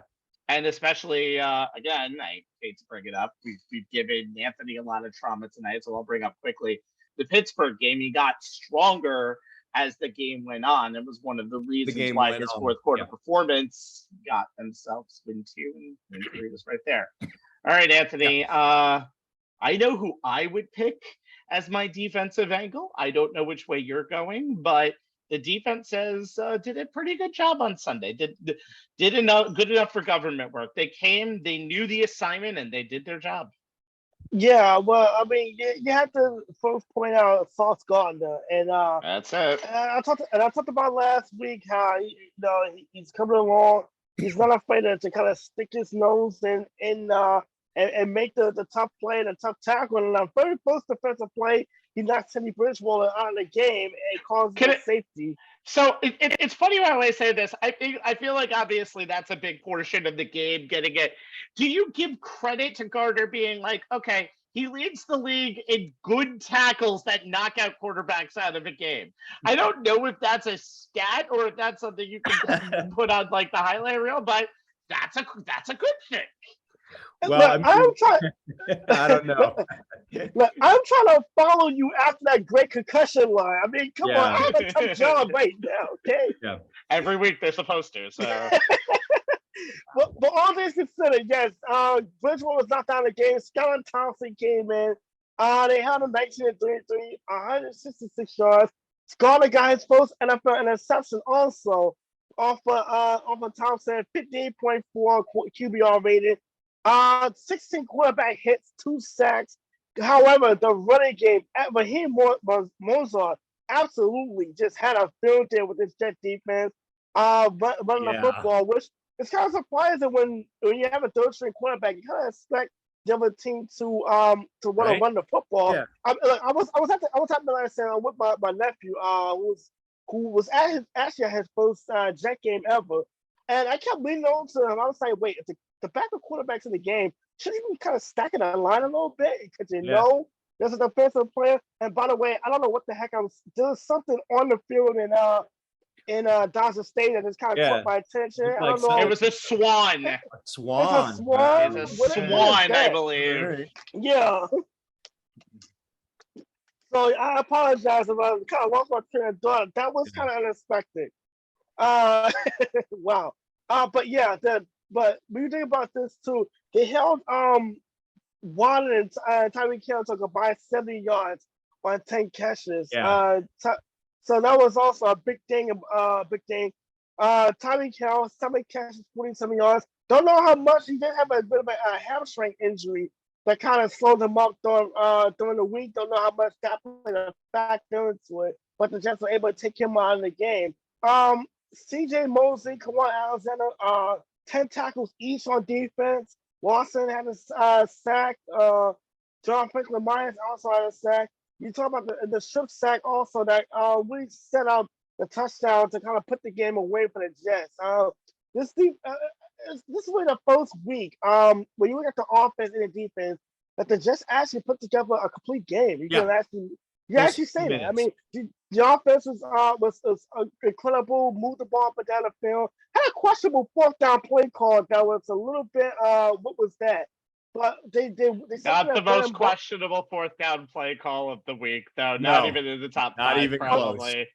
And especially, again, I hate to bring it up. We've given Anthony a lot of trauma tonight, so I'll bring up quickly. The Pittsburgh game, he got stronger as the game went on. It was one of the reasons why his fourth quarter performance got themselves win 2 and win 3 was right there. All right, Anthony. Yeah. I know who I would pick as my defensive angle. I don't know which way you're going, but the defense did a pretty good job on Sunday. Did good enough for government work. They came, they knew the assignment, and they did their job. Yeah, well, I mean, you have to first point out Sauce Gardner, and that's it. And I talked about last week how he's coming along. He's not afraid to kind of stick his nose in and make the tough play and the tough tackle. And on very first defensive play, he knocks Teddy Bridgewater out of the game and causes safety. So it's funny when I say this. I feel like obviously that's a big portion of the game, getting it. Do you give credit to Gardner being like, okay, he leads the league in good tackles that knock out quarterbacks out of a game? I don't know if that's a stat or if that's something you can put on like the highlight reel, but that's a good thing. Well, I don't know. Look, I'm trying to follow you after that great concussion line. I mean, come on, I have a tough job right now, okay? Yeah. Every week they're supposed to, so. but all this considered, yes, Bridgewater was knocked out of the game. Skylar Thompson came in. They held him 19-3, 166 yards. Scarlett got his first NFL interception also off of Thompson, 58.4 QBR rating. 16 quarterback hits, 2 sacks. However, the running game, Raheem Mostert absolutely just had a field day with this Jet defense. Running the football, which is kind of surprising when you have a third-string quarterback. You kind of expect the other team to want to run the football. Yeah. I was at the last time with my nephew, who was at his first Jet game ever, and I kept leaning on to him. I was like, wait, if the backup quarterbacks in the game should even kind of stacking the line a little bit because there's a defensive player. And by the way, I don't know what the heck there's something on the field in Dodger Stadium that just kind of caught my attention. I don't know. It was a swan. Swan. It's a swan. It's a swan, I believe. Right. Yeah. So I apologize if I kind of lost my train of thought. That was kind of unexpected. Wow. But yeah, but when you think about this too, they held Water and Tyreek Hill took a combined 70 yards on 10 catches. Yeah. So that was also a big thing. Tyreek Hill, 7 catches, 47 yards. Don't know how much. He did have a bit of a hamstring injury that kind of slowed him up during the week. Don't know how much that played a factor into it, but the Jets were able to take him out of the game. CJ Mosley, Kawhi Alexander, 10 tackles each on defense. Watson had a sack. John Franklin Myers also had a sack. You talk about the strip sack also that we set up the touchdown to kind of put the game away for the Jets. This is really the first week when you look at the offense and the defense that the Jets actually put together a complete game. You can actually say that. I mean, the offense was incredible. Moved the ball up and down the field. Had a questionable fourth down play call that was a little bit. What was that? But they not the most questionable fourth down play call of the week, though. No, not even in the top not 5, even probably.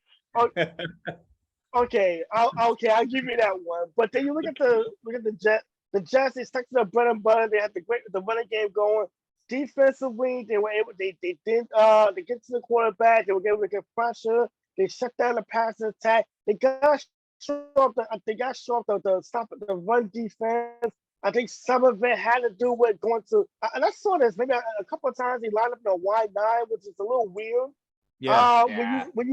Okay, I'll give you that one. But then you look at the Jets. The Jets, they stuck to the bread and butter. They had the running game going. Defensively, they were able. They get to the quarterback. They were able to get pressure. They shut down the passing attack. They got short to stop the run defense. I think some of it had to do with going to, and I saw this maybe a couple of times. He lined up in a wide 9, which is a little weird. Yeah. When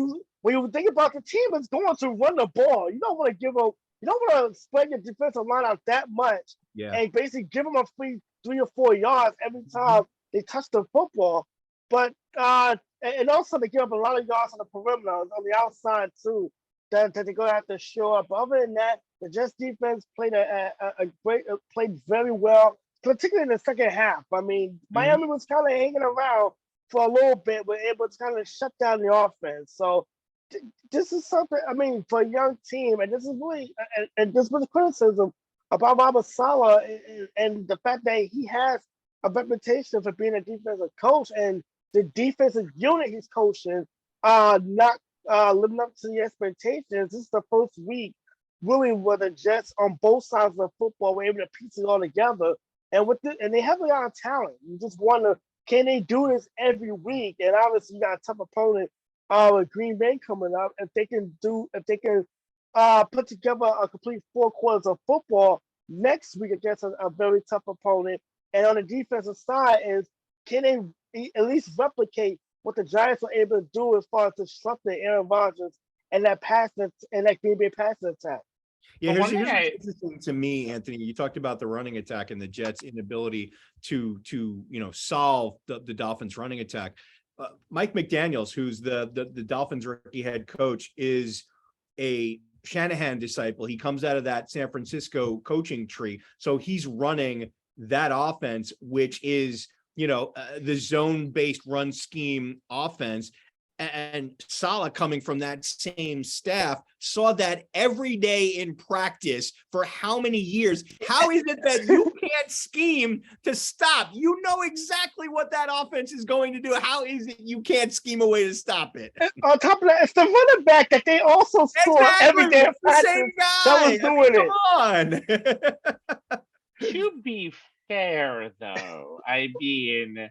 you think about the team is going to run the ball, you don't want to spread your defensive line out that much, and basically give them a free 3 or 4 yards every time they touch the football. But and also they give up a lot of yards on the perimeter, on the outside too, that they're going to have to show up. But other than that, the Jets defense played played very well, particularly in the second half. I mean, Miami was kind of hanging around for a little bit, but able to kind of shut down the offense. So this is something, I mean, for a young team, and this is really, and this was criticism about Robert Saleh and the fact that he has a reputation for being a defensive coach, and the defensive unit he's coaching not living up to the expectations. This is the first week really where the Jets on both sides of the football were able to piece it all together. And they have a lot of talent. You just wonder, can they do this every week? And obviously, you got a tough opponent with Green Bay coming up. If they can put together a complete 4 quarters of football next week against a very tough opponent. And on the defensive side, can they at least replicate what the Giants were able to do as far as disrupting Aaron Rodgers and that Green Bay passing attack? Yeah, here's what's interesting to me, Anthony. You talked about the running attack and the Jets' inability to solve the Dolphins' running attack. Mike McDaniels, who's the Dolphins' rookie head coach, is a Shanahan disciple. He comes out of that San Francisco coaching tree, so he's running that offense, which is the zone-based run scheme offense. And Saleh, coming from that same staff, saw that every day in practice for how many years? How is it that you can't scheme to stop? You know exactly what that offense is going to do. How is it you can't scheme a way to stop it? On top of that, it's the running back that they also saw every day in practice. Same guy. That was doing it. Come on. To be fair, though, I mean,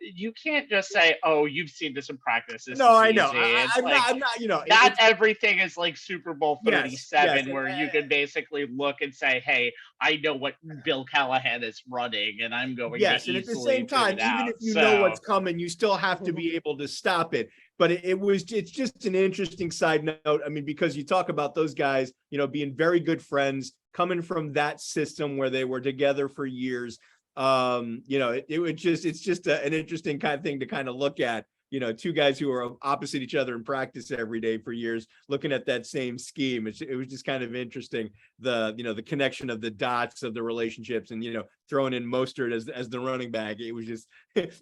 you can't just say, "Oh, you've seen this in practice." I know. I'm not. Not everything is like Super Bowl 37, where you can basically look and say, "Hey, I know what Bill Callahan is running, and I'm going." Yes, and at the same time, even if you know what's coming, you still have to be able to stop it. But it's just an interesting side note. I mean, because you talk about those guys, being very good friends, coming from that system where they were together for years. It's just an interesting kind of thing to kind of look at, 2 guys who are opposite each other in practice every day for years, looking at that same scheme. It was just kind of interesting, the connection of the dots of the relationships, and, throwing in Mostert as the running back. It was just,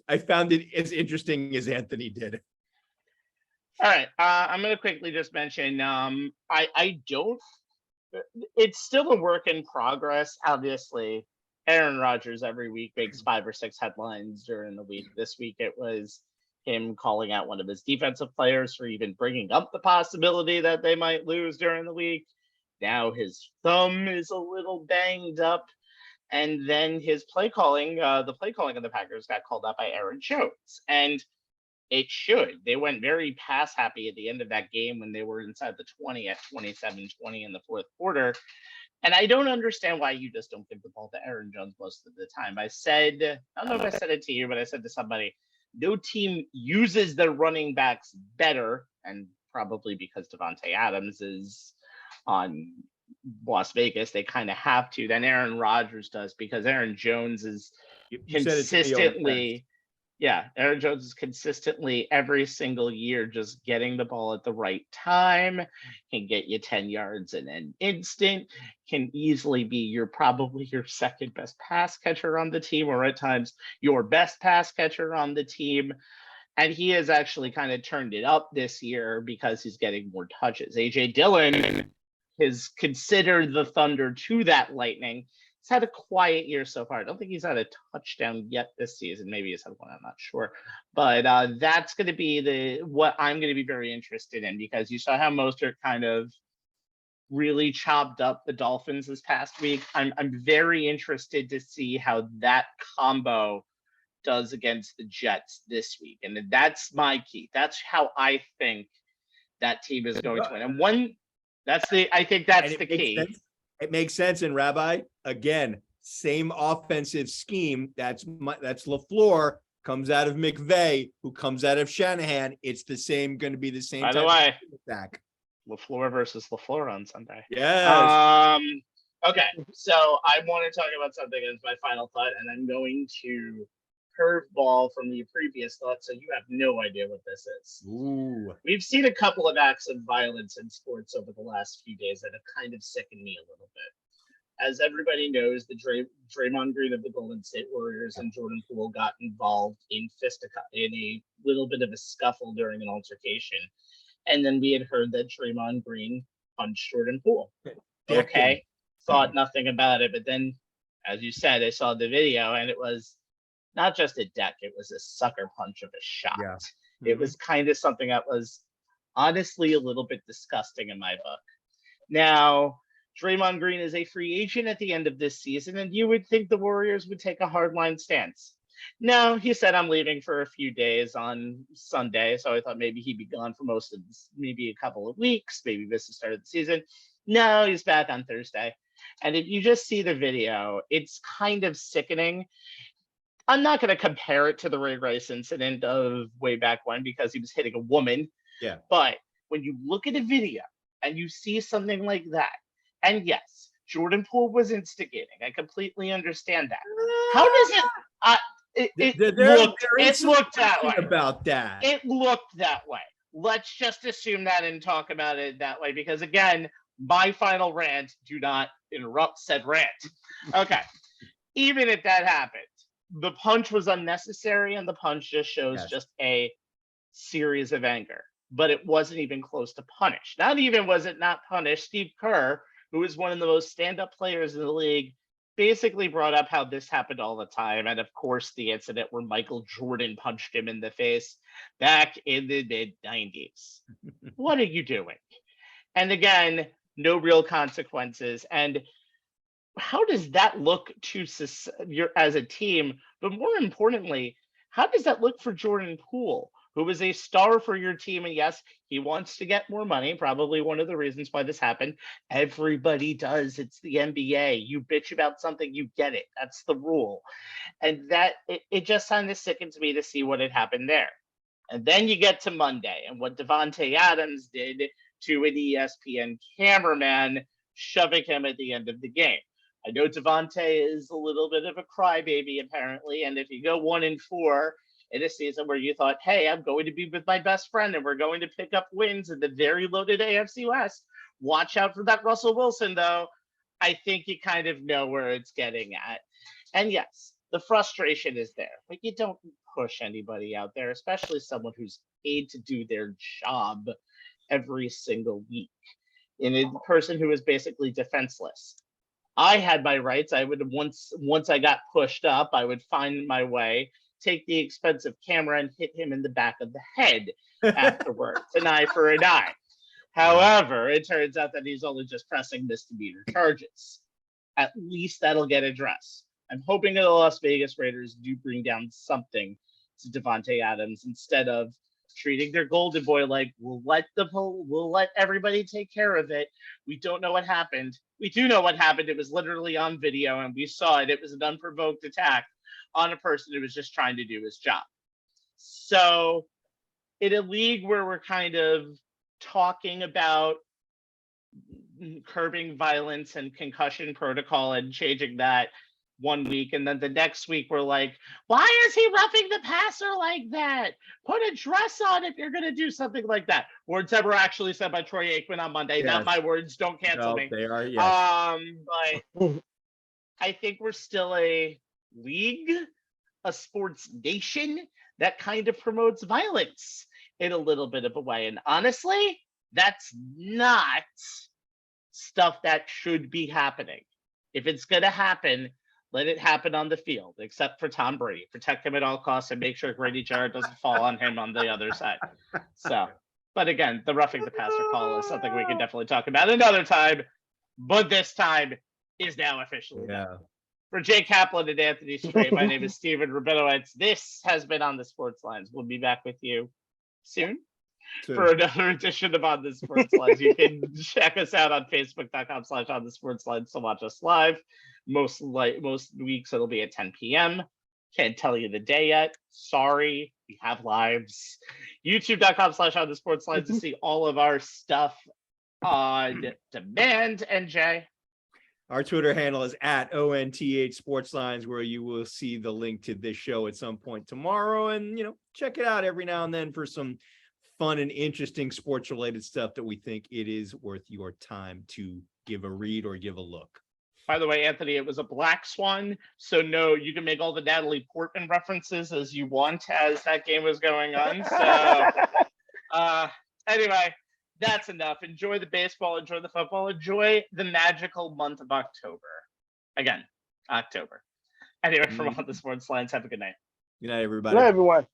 I found it as interesting as Anthony did. All right. I'm going to quickly just mention, it's still a work in progress, obviously. Aaron Rodgers every week makes 5 or 6 headlines during the week. This week it was him calling out one of his defensive players for even bringing up the possibility that they might lose during the week. Now his thumb is a little banged up. And then his play calling, the play calling of the Packers got called out by Aaron Jones. And it should. They went very pass happy at the end of that game when they were inside the 20 at 27-20 in the fourth quarter. And I don't understand why you just don't give the ball to Aaron Jones most of the time. I don't know if I said it to you, but I said to somebody, no team uses their running backs better, and probably because Devontae Adams is on Las Vegas, they kind of have to, than Aaron Rodgers does, because Aaron Jones is consistently, Aaron Jones is consistently every single year just getting the ball at the right time, can get you 10 yards in an instant, can easily be probably your second best pass catcher on the team, or at times your best pass catcher on the team. And he has actually kind of turned it up this year because he's getting more touches. A.J. Dillon has considered the Thunder to that Lightning. He's had a quiet year so far. I don't think he's had a touchdown yet this season. Maybe he's had one, I'm not sure. But that's going to be what I'm going to be very interested in, because you saw how Mostert kind of really chopped up the Dolphins this past week. I'm very interested to see how that combo does against the Jets this week. And that's my key. That's how I think that team is going to win. And I think that's the key. Sense. It makes sense. And Rabbi, again, same offensive scheme. That's LaFleur, comes out of McVay, who comes out of Shanahan. It's going to be the same. By the way, attack. LaFleur versus LaFleur on Sunday. Yes. Okay, so I want to talk about something as my final thought, and I'm going to curveball from the previous thought, so you have no idea what this is. Ooh. We've seen a couple of acts of violence in sports over the last few days that have kind of sickened me a little bit. As everybody knows, the Draymond Green of the Golden State Warriors and Jordan Poole got involved in a little bit of a scuffle during an altercation. And then we had heard that Draymond Green punched Jordan Poole. Okay, thought nothing about it. But then, as you said, I saw the video, and it was not just a deck, it was a sucker punch of a shot. Yeah. Mm-hmm. It was kind of something that was honestly a little bit disgusting in my book. Now, Draymond Green is a free agent at the end of this season, and you would think the Warriors would take a hardline stance. No, he said, I'm leaving for a few days on Sunday, so I thought maybe he'd be gone for most of this, maybe a couple of weeks, maybe this is the start of the season. No, he's back on Thursday. And if you just see the video, it's kind of sickening. I'm not going to compare it to the Ray Rice incident of way back when, because he was hitting a woman. Yeah. But when you look at a video and you see something like that, and yes, Jordan Poole was instigating. I completely understand that. How does it looked that way. About that. It looked that way. Let's just assume that and talk about it that way, because again, my final rant, do not interrupt said rant. Okay. Even if that happened, the punch was unnecessary, and the punch just shows just a series of anger. But it wasn't even close to punish. Not even was it not punished. Steve Kerr, who is one of the most stand-up players in the league, basically brought up how this happened all the time. And of course, the incident where Michael Jordan punched him in the face back in the mid-90s. What are you doing? And again, no real consequences. And how does that look to as a team? But more importantly, how does that look for Jordan Poole, who is a star for your team? And yes, he wants to get more money, probably one of the reasons why this happened. Everybody does. It's the NBA. You bitch about something, you get it. That's the rule. And that it just kind of sickens me to see what had happened there. And then you get to Monday and what Devontae Adams did to an ESPN cameraman, shoving him at the end of the game. I know Devontae is a little bit of a crybaby, apparently. And if you go 1-4 in a season where you thought, hey, I'm going to be with my best friend and we're going to pick up wins in the very loaded AFC West, watch out for that Russell Wilson, though. I think you kind of know where it's getting at. And yes, the frustration is there, but you don't push anybody out there, especially someone who's paid to do their job every single week. In a person who is basically defenseless. I had my rights. I would once I got pushed up, I would find my way, take the expensive camera and hit him in the back of the head afterwards, an eye for an eye. However, it turns out that he's only just pressing misdemeanor charges. At least that'll get addressed. I'm hoping that the Las Vegas Raiders do bring down something to Devontae Adams instead of treating their golden boy like we'll let everybody take care of it. We don't know what happened. We do know what happened. It was literally on video and we saw it. It was an unprovoked attack on a person who was just trying to do his job. So in a league where we're kind of talking about curbing violence and concussion protocol and changing that one week, and then the next week we're like, why is he roughing the passer like that? Put a dress on if you're going to do something like that. Words that were actually said by Troy Aikman on Monday. Yes. Not my words. Don't cancel No, me. they are, yes. But I think we're still a league, a sports nation that kind of promotes violence in a little bit of a way. And honestly, that's not stuff that should be happening. If it's going to happen, let it happen on the field, except for Tom Brady. Protect him at all costs and make sure Grady Jarrett doesn't fall on him on the other side. So, but again, the roughing the passer call is something we can definitely talk about another time, but this time is now officially done. For Jay Kaplan and Anthony Strait, my name is Steven Rabinowitz. This has been On the Sports Lines. We'll be back with you soon. For another edition of On the Sports Lines. You can check us out on Facebook.com/On the Sports Lines to watch us live. Most weeks it'll be at 10 p.m. Can't tell you the day yet. Sorry, we have lives. YouTube.com/On the Sports Lines to see all of our stuff on demand. And Jay, our Twitter handle is at ONTH Sportslines, where you will see the link to this show at some point tomorrow. And, check it out every now and then for some fun and interesting sports related stuff that we think it is worth your time to give a read or give a look. By the way, Anthony, it was a black swan. So no, you can make all the Natalie Portman references as you want as that game was going on. So anyway, that's enough. Enjoy the baseball, enjoy the football, enjoy the magical month of October. Again, October. Anyway, from On the Sports Lines, have a good night. Good night, everybody. Good night, everyone.